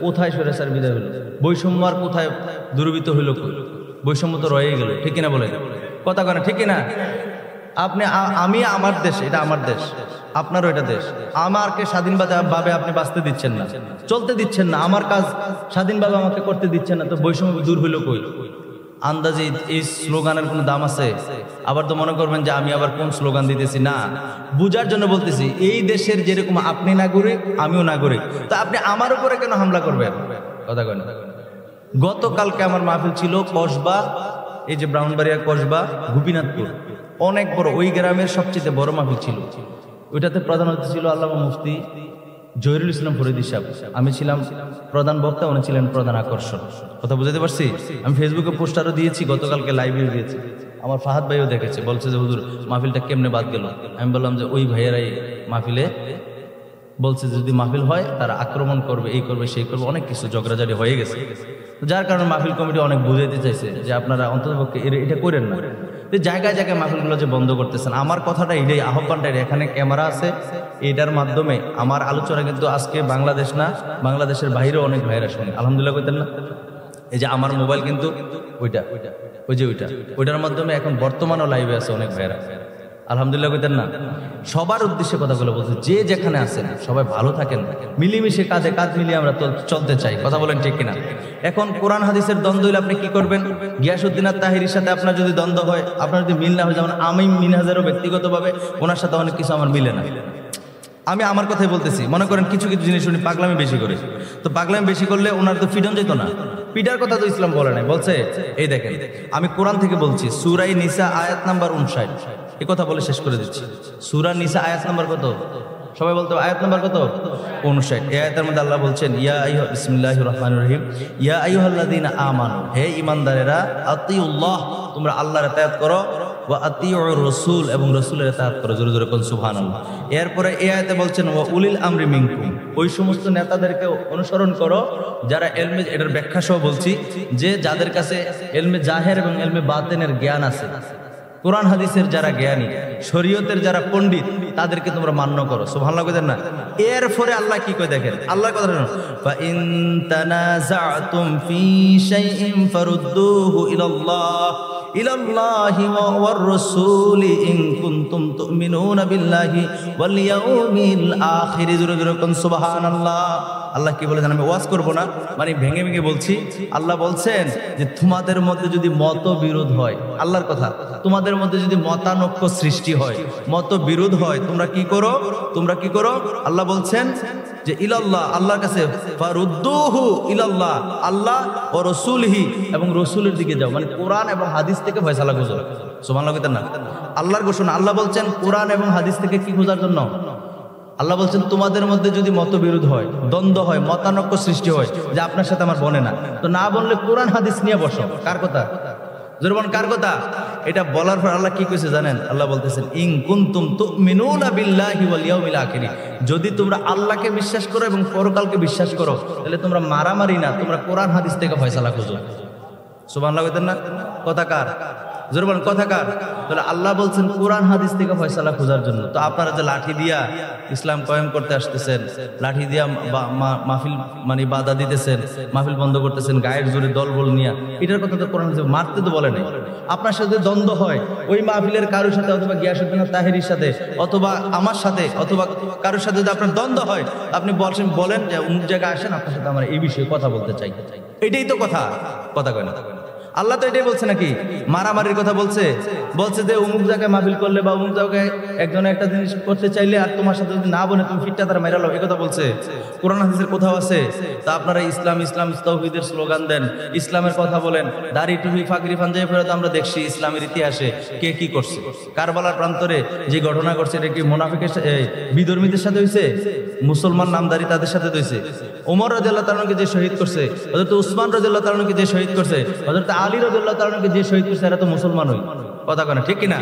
কোথায় স্বৈরাচার বিদায় হলো? বৈষম্য আর কোথায় দূরীভূত হইল? বৈষম্য তো রয়েই গেল, ঠিক কিনা বলেন? কথা কয় না, ঠিক কিনা? আপনি, আমি, আমার দেশ, এটা আমার দেশ, আপনারও এটা দেশ। আমাকে স্বাধীনভাবে আপনি বাঁচতে দিচ্ছেন না, চলতে দিচ্ছেন না, আমার কাজ স্বাধীনভাবে আমাকে করতে দিচ্ছেন না, তো বৈষম্য দূর হইল কই? আন্দাজে এই স্লোগানের কোনো দাম আছে? আবার তো মনে করবেন যে আমি আবার কোন স্লোগান দিতেছি। না, বুঝার জন্য বলতেছি, এই দেশের যেরকম আপনি নাগরিক, আমিও নাগরিক, তো আপনি আমার উপরে কেন হামলা করবেন? কথা কয় না? গতকালকে আমার মাহফিল ছিল কসবা, এই যে ব্রাহ্মণবাড়িয়া কসবা, গোপীনাথপুর, অনেক বড়, ওই গ্রামের সবচেয়ে বড় মাহফিল ছিল। ওইটাতে প্রধান অতিথি ছিল আল্লামা মুফতি জহিরুল ইসলাম ফরিদী সাহেব। আমি ছিলাম প্রধান বক্তা, উনি ছিলেন প্রধান আকর্ষণ। কথা বুঝতে পারছি? আমি ফেসবুকে পোস্টারও দিয়েছি, গতকালকে লাইভেও দিয়েছি। আমার ফাহাদ ভাইও দেখেছে, বলছে যে হুজুর মাহফিলটা কেমনে বাদ গেল। আমি বললাম যে ওই ভাইয়েরাই মাহফিলে বলছে যে যদি মাহফিল হয় তারা আক্রমণ করবে, এই করবে, সেই করবে, অনেক কিছু ঝগড়াঝাড়ি হয়ে গেছে। যার কারণে মাহফিল কমিটি অনেক বুঝাইতে চাইছে যে আপনারা অন্ততপক্ষে এটা করেন না। জায়গায় জায়গায় মাহফিলগুলো যে বন্ধ করতেছেন, আমার কথাটা এটাই, আহ্বানটা এখানে ক্যামেরা আছে, এটার মাধ্যমে আমার আলোচনা কিন্তু আজকে বাংলাদেশ না, বাংলাদেশের বাইরেও অনেক ভাইরা শুনে। আলহামদুলিল্লাহ কইতেন না? এই যে আমার মোবাইল কিন্তু ওইটার মাধ্যমে এখন বর্তমানও লাইভে আছে অনেক ভাইরা। আলহামদুলিল্লাহ কইতেন না? সবার উদ্দেশ্যে কথাগুলো বলছে, যে যেখানে আছেন সবাই ভালো থাকেন, মিলিমিশে কাঁধে কাঁধ মিলিয়ে আমরা চলতে চাই। কথা বলেন, ঠিক কিনা? এখন কোরআন হাদিসের দ্বন্দ্ব হইলে আপনি কি করবেন? গিয়াসউদ্দিন আর তাহিরির সাথে আপনার যদি দ্বন্দ্ব হয়, আপনার যদি মিল না হয়, যেমন আমি মিনহাজেরও ব্যক্তিগতভাবে ওনার সাথে অনেক কিছু আমার মিলে না। আমি আমার কথাই বলতেছি, মনে করেন কিছু কিছু জিনিস উনি পাগলামি বেশি করে, তো পাগলামি বেশি করলে ওনার তো ফ্রিডম যেত না। পিটার কথা তো ইসলাম বলে নাই, বলছে এই দেখেন, আমি কোরআন থেকে বলছি, সূরা নিসা আয়াত নাম্বার 59, এই কথা বলে শেষ করে দিচ্ছি। সূরা নিসা আয়াত নাম্বার কত? সবাই বলতে আয়াত নাম্বার কত? 59। এই আয়াতের মধ্যে আল্লাহ বলছেন, বিসমিল্লাহির রহমানির রহিম, ইয়া আইয়ুহাল্লাযীনা আমানু, হে ঈমানদারেরা, আতিউল্লাহ, তোমরা আল্লাহর ইতাআত করো, ওয়া আতিউর রাসূল, এবং রাসূলের ইতাআত করো। জোরে জোরে কোন সুবহানাল্লাহ। এরপরে এই আয়াতে বলছেন, ওয়া উলিল আমরি মিনকুম, ওই সমস্ত নেতাদেরকে অনুসরণ করো যারা ইলমে, এটার ব্যাখ্যা সহ বলছি, যে যাদের কাছে ইলমে জাহের এবং ইলমে বাতিনের জ্ঞান আছে, কোরআন হাদিসের যারা জ্ঞানী, শরীয়তের যারা পণ্ডিত, তাদেরকে তোমরা মান্য করো। সুবহানাল্লাহ কইতেন না? এরপরে আল্লাহ কি কয় দেখেন, আল্লাহর কথা শুনুন, ফা ইন তানাযাতুম ফি শাইইন ফারুদ্দুহু ইলাল্লাহি ওয়ার রাসূলি ইন কুনতুম তুমিনুনা বিল্লাহি ওয়াল ইয়াউমিল আখির। জোরে জোরে কোন সুবহানাল্লাহ। আল্লাহ কি বলে জানেন? আমি ওয়াজ করবো না, মানে ভেঙে ভেঙে বলছি। আল্লাহ বলছেন যে তোমাদের মধ্যে যদি মতবিরোধ হয়, আল্লাহর কথা, তোমাদের মধ্যে যদি মতানৈক্য সৃষ্টি হয়, মতবিরোধ হয়, তোমরা কি করো? আল্লাহ বলছেন যে ইলাল্লাহ, আল্লাহর কাছে, ফারুদ্দুহু ইলাল্লাহ, আল্লাহ ও রাসূলিহি, এবং রাসূলের দিকে যাও, মানে কোরআন এবং হাদিস থেকে ফয়সালা খুঁজো। সুবহানাল্লাহ কইতেন না? আল্লাহর ঘোষণা। আল্লাহ বলছেন কোরআন এবং হাদিস থেকে কি খোঁজার জন্য? আল্লাহ বলছেন তোমাদের মধ্যে যদি মতবিরোধ হয়, দ্বন্দ্ব হয়, মতানৈক্য সৃষ্টি হয়, যে আপনার সাথে আমার বনে না, তো না বললে কোরআন হাদিস নিয়ে বসো। কার কথা? জোরবান কার কথা? এটা বলার পর আল্লাহ কি কইছে জানেন? আল্লাহ বলতেছেন, ইন কুনতুম তুমিনুনা বিল্লাহি ওয়াল ইয়াউমিল আখির, যদি তোমরা আল্লাহকে বিশ্বাস করো এবং পরকালকে বিশ্বাস করো, তাহলে তোমরা মারামারি না, তোমরা কোরআন হাদিস থেকে ফয়সালা খুঁজো। সুবহানাল্লাহ কইতেন না? কথা কার? জোরে বলেন কথা কার? তাহলে আল্লাহ বলছেন কোরআন হাদিস থেকে ফয়সালা খোঁজার জন্য। তো আপনারা যে লাঠি দিয়া ইসলাম কায়েম করতে আসতেছেন, লাঠি দিয়া মাহফিল মানে বাধা দিতেছেন, মাহফিল বন্ধ করতেছেন গায়ের জোরে দলবল নিয়া, এটার কথা তো কোরআন মারতে তো বলে নাই। আপনার সাথে দ্বন্দ্ব হয় ওই মাহফিলের কারোর সাথে, অথবা গিয়াসউদ্দিন তাহেরির সাথে, অথবা আমার সাথে, অথবা কারোর সাথে যদি আপনার দ্বন্দ্ব হয়, আপনি বলেন যে অমুক জায়গায় আসেন, আপনার সাথে আমরা এই বিষয়ে কথা বলতে চাই। এটাই তো কথা, কথা কয় না। আল্লাহ তো এটাই বলছে নাকি? মারামারির কথা বলছে যে অমুক জায়গায় মাহফিল করলে বা অমুক জায়গায় একজনে একটা জিনিস করতে চাইলে আর তোমার সাথে যদি না বলে তুমি ফিটটা তারা মেরা লো, এই কথা বলছে? কোরআন হাদিসের কোথাও আছে? তা আপনারা ইসলাম ইসলাম তাওহীদের স্লোগান দেন, ইসলামের কথা বলেন, দাড়ি টুপি ফাকরি পাঞ্জাবি পরে তো আমরা দেখছি ইসলামের ইতিহাসে কে কি করছে। কারবালার প্রান্তরে যে ঘটনা করছে এটা কি মুনাফিকের বিধর্মীদের সাথে হয়েছে? মুসলমান নামদারি তাদের সাথে হয়েছে? ওমর রাদিয়াল্লাহু তাআলা কে যে শহীদ করছে, হযরত উসমান রাদিয়াল্লাহু তাআলা কে যে শহীদ করছে, হযরত আলী রাদিয়াল্লাহু তাআলা কে যে শহীদ করছে, এরা তো মুসলমানই। কথা কয় না, ঠিক কিনা?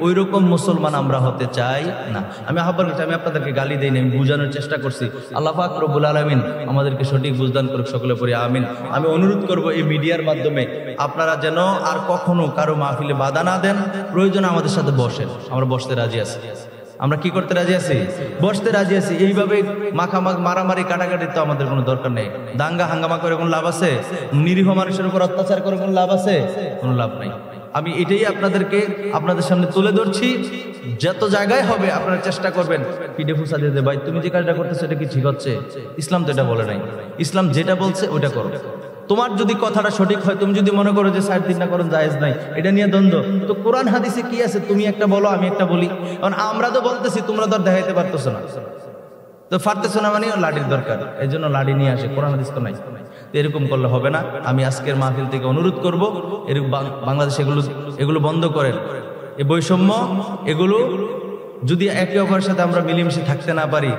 ওই রকম মুসলমান আমরা হতে চাই না। আমি আহ্বান করছি, আমি আপনাদেরকে গালি দেই না, আমি বোঝানোর চেষ্টা করছি। আল্লাহ পাক রব্বুল আলামিন আমাদেরকে সঠিক বুঝদান করুক, সকলে পড়ি আমিন। আমি অনুরোধ করব এই মিডিয়ার মাধ্যমে আপনারা যেন আর কখনো কারো মাহফিলে বাধা না দেন। প্রয়োজনে আমাদের সাথে বসেন, আমরা বসতে রাজি আছি। আমরা কি করতে রাজি আছি? বসতে রাজি আছি। এইভাবে মারামারি কাটাকাটি তো আমাদের কোনো দরকার নেই। দাঙ্গা হাঙ্গামা করে কোনো লাভ আছে? নিরীহ মানুষের উপর অত্যাচার করে কোনো লাভ আছে? কোনো লাভ নাই। আমি এটাই আপনাদের সামনে তুলে ধরছি। যত জায়গায় হবে আপনারা চেষ্টা করবেন পিঠে ফুসা দিতে, ভাই তুমি যে কাজটা করতেছো এটা কি ঠিক হচ্ছে? ইসলাম তো এটা বলে নাই। ইসলাম যেটা বলছে ওইটা করো। তোমার যদি কথাটা সঠিক হয়, তুমি যদি মনে করো যে সাইড দিন না করুন জায়েজ নাই, এটা নিয়ে দ্বন্দ্ব, তো কোরআন হাদিসে কি আছে তুমি একটা বলো, আমি একটা বলি। কারণ আমরা তো বলতেছি, তোমরা তো দেখাইতে পারতেছো না। তো পারতেছো না মানে লাঠির দরকার, এই জন্য লাঠি নিয়ে আসে, কোরআন হাদিস তো নাই। এরকম করলে হবে না। আমি আজকের মাহফিল থেকে অনুরোধ করব, এরকম বাংলাদেশে এগুলো বন্ধ করেন। এই বৈষম্য এগুলো যদি একে অপরের সাথে আমরা মিলেমিশে থাকতে না পারি,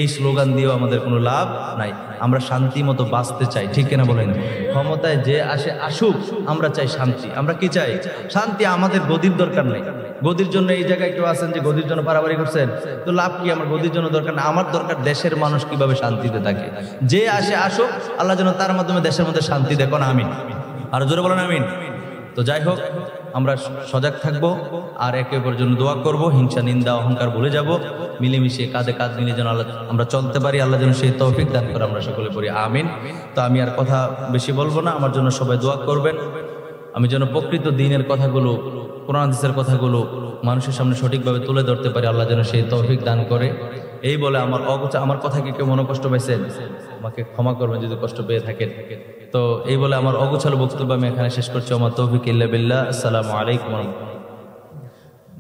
এই স্লোগান দিয়েও আমাদের কোনো লাভ নাই। আমরা শান্তি মতো বাঁচতে চাই, ঠিক কিনা বলেন? ক্ষমতায় যে আসে আসুক, আমরা চাই শান্তি। আমরা কি চাই? শান্তি। আমাদের গদির দরকার নেই। গদির জন্য এই জায়গায় কেউ আছেন যে গদির জন্য পারাবারি করছেন, তো লাভ কি? আমার গদির জন্য দরকার না। আমার দরকার দেশের মানুষ কিভাবে শান্তিতে থাকে। যে আসে আসুক, আল্লাহ যেন তার মাধ্যমে দেশের মধ্যে শান্তি দেখো না। আমিন। আর জোরে বলেন আমিন। তো যাই হোক, আমরা সজাগ থাকবো আর একে অপরের জন্য দোয়া করব। হিংসা, নিন্দা, অহংকার ভুলে যাব। মিলেমিশে কাঁধে কাঁধ মিলে যেন আমরা চলতে পারি। আল্লাহ যেন সেই তৌফিক দান করে, আমরা সকলে পড়ি আমিন। তো আমি আর কথা বেশি বলবো না, আমার জন্য সবাই দোয়া করবেন। আমি যেন প্রকৃত দ্বীনের কথাগুলো, কোরআন হাদিসের কথাগুলো মানুষের সামনে সঠিকভাবে তুলে ধরতে পারি। আল্লাহ যেন সেই তৌফিক দান করে। এই বলে আমার কথা কি কেউ মনে কষ্ট পাইছেন? আমাকে ক্ষমা করবেন যদি কষ্ট পেয়ে থাকেন। তো এই বলে আমার অগোছালো বক্তব্য আমি এখানে শেষ করছি। আমার তৌফিক ইল্লা বিল্লাহ। আসসালামু আলাইকুম।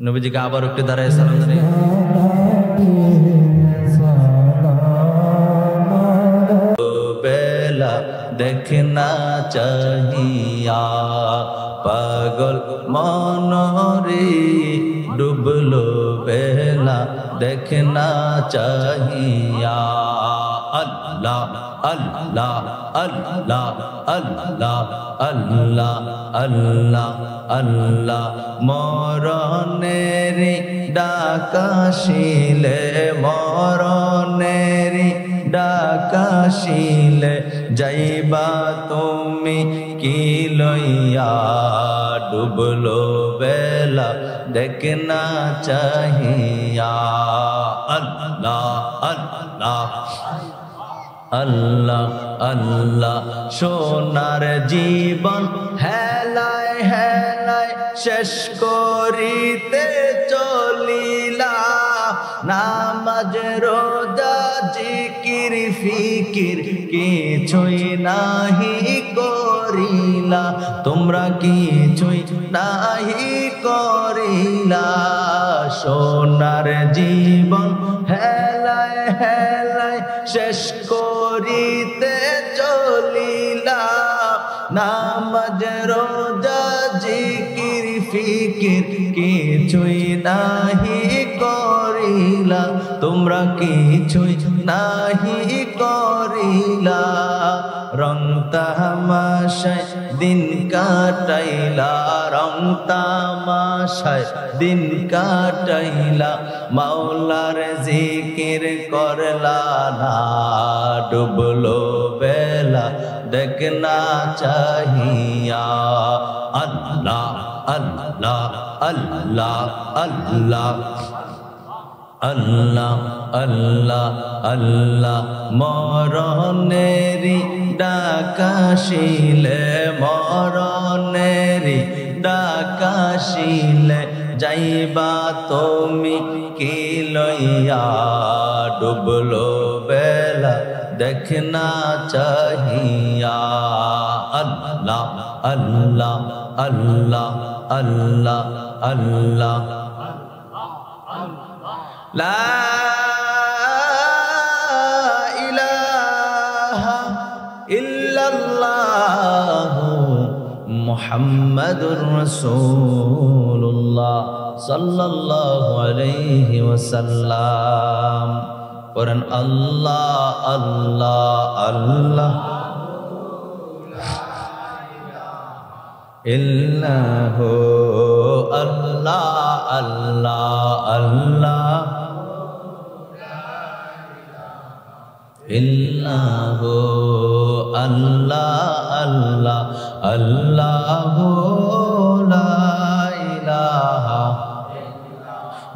নবীজিকে আবার একটু দাঁড়ায় সালাম জানাই। বেলা দেখনা চাহিয়া পাগল মনরে ডুবলো বেলা দেখনা চাহিয়া। আল্লাহ আল্লাহ আল্লাহ আল্লাহ আল্লাহ আল্লাহ আল্লাহ। মরণের ডাকাশিলে, মরণের ডাকাশিলে যাইবা তুমি কি লইয়া। ডুবলো বেলা দেখনা চাহিয়া। আল্লাহ আল্লাহ আল্লাহ আল্লাহ। সোনার জীবন হেলায় হেলায় শেষ করিতে চলিলা। নামাজ, রোজা, জিকির, ফিকির কিছুই নাহি করিলা। তোমরা কিছুই নাহি করিলা। সোনার জীবন হেলায় হেলায় শেষ করিতে চলিলা। নামাজ, রোজা, জিকির, ফিকির কিছুই নাহি করিলা। তোমরা কিছুই নাহি করিলা। রং তামাশায় দিন কাটাইলা, রং তামাশায় দিন কাটাইলা। মাওলার জিকির করলা না। ডুবলো বেলা देखना चाहिया अल्लाह अल्लाह अल्लाह अल्लाह अल्लाह अल्लाह अल्लाह मरनेरी डाकाशिले मरनेरी डाकाशिले जाइबा तुमी की लइया डुबलो बेला देखना चाहिया अल्लाह अल्लाह अल्लाह अल्लाह अल्लाह ला इलाहा इल्लल्लाह मुहम्मदुर रसूलुल्लाह सल्लल्लाहु अलैहि वसल्लम पढ़ें अल्लाह अल्लाह अल्लाह इल्लल्लाहु अल्लाह अल्लाह अल्लाह इल्लल्लाहु अल्लाह अल्लाह अल्लाहु ला इलाहा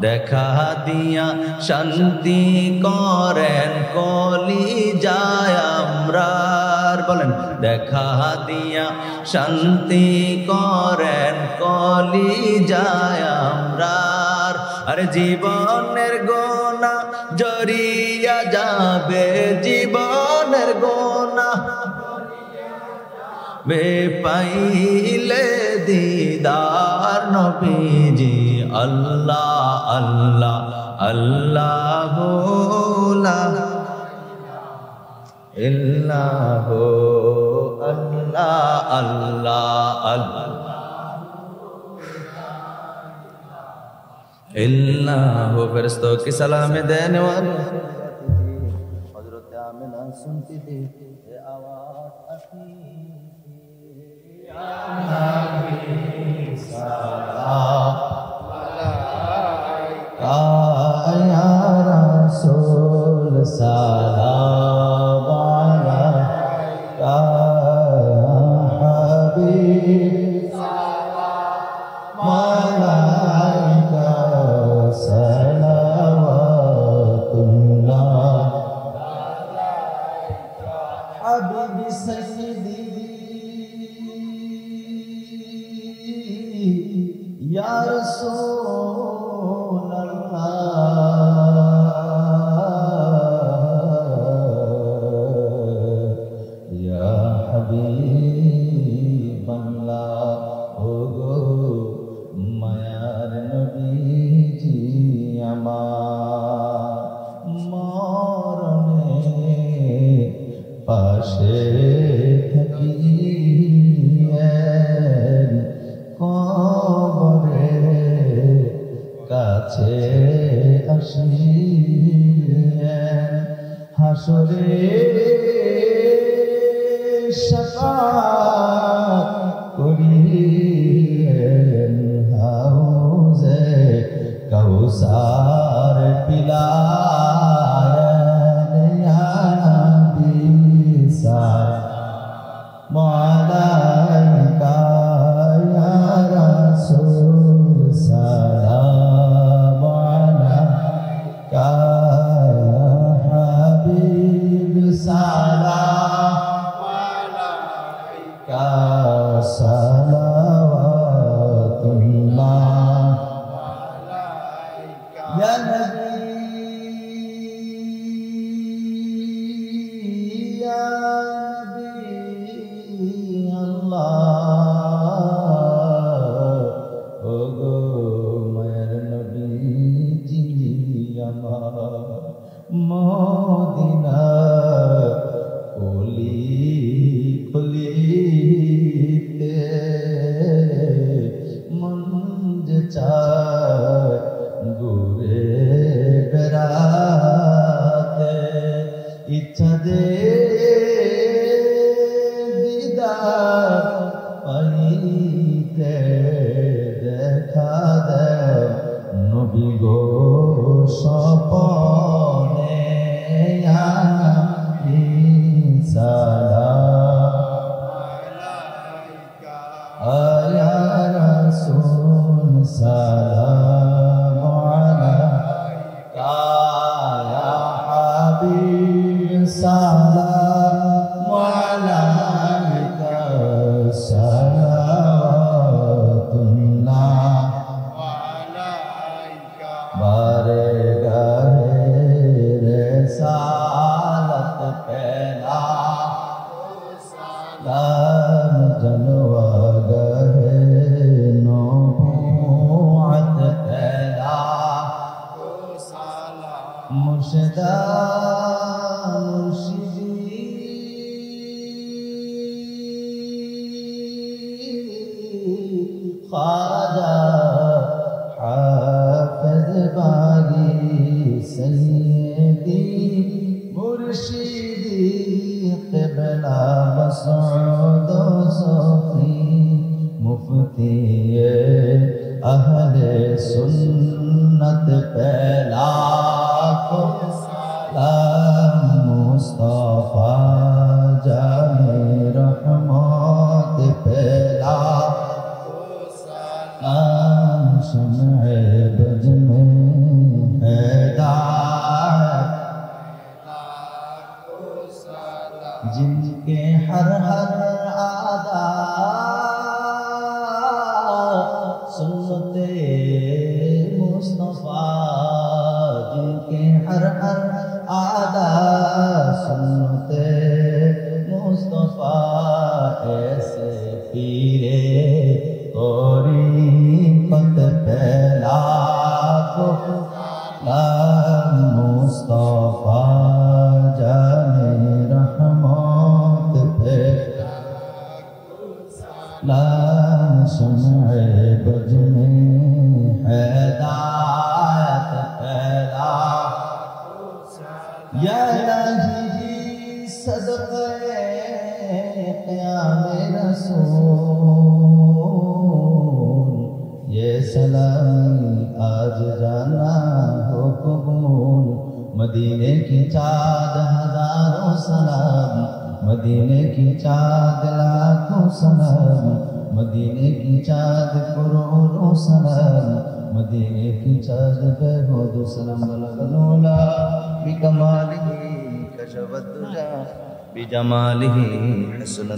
देखा दिया शांति करें कली जाय आमरार बोलें देखा दिया शांति करें कली जाय आमरार अरे जीवनेर गोना जरिया जाबे जीवनेर गोना बे पाइले दीदार नबीजी अल्लाह अल्लाह अल्लाह ला इल्लल्लाहु अल्लाह अल्लाह अल्लाह इल्लल्लाहु फरिश्तों की सलाम देने वाले हज़रत आमिना सुनती थी ये आवाज़ आती या नबी सलाम या रसूल सलाम अलैका या हबीब सलाम अलैका सलावतुल्लाह हबीबी सय्यदी या रसूल या हबीब अल्लाह ओ गो मायार नबीजी আমার মরণে পাশে থাকিয়েন কবরে কাছে আসিয়েন হাসরে শাফাত করিয়েন হাউজে কাউসার পিলায়েন ইয়া নবী সালাম আলাইকা ইয়া রাসূল সালাম আলাইকা ইয়া হাবিব সালাম خواجہ حافظ باری سیدی مرشدی قبلہ مسعود و صوفی مفتی اہل سنت پہلا کو مصطفیٰ جان رحمت پہلا شمع بج میں ہدایت جن کے ہر آدا سنت مصطفیٰ جن کے ہر آدا سنت مصطفیٰ ایسے پیرے طریقت پہلا کو مصطفیٰ جان رحمت پہلا شمع بج میں ہدایت پہلا یا الہی صدقے قیام رسول یہ سلامی آج جانا ہو قبول مدینے کی چاد ہزاروں سلام مدینے کی چاد لاکھوں سلام مدینے کی چاد کروڑوں سلام مدینے کی چاد بے بود سلام بلغ العلا بکمالہ کشف الدجا بجمالہ حسنت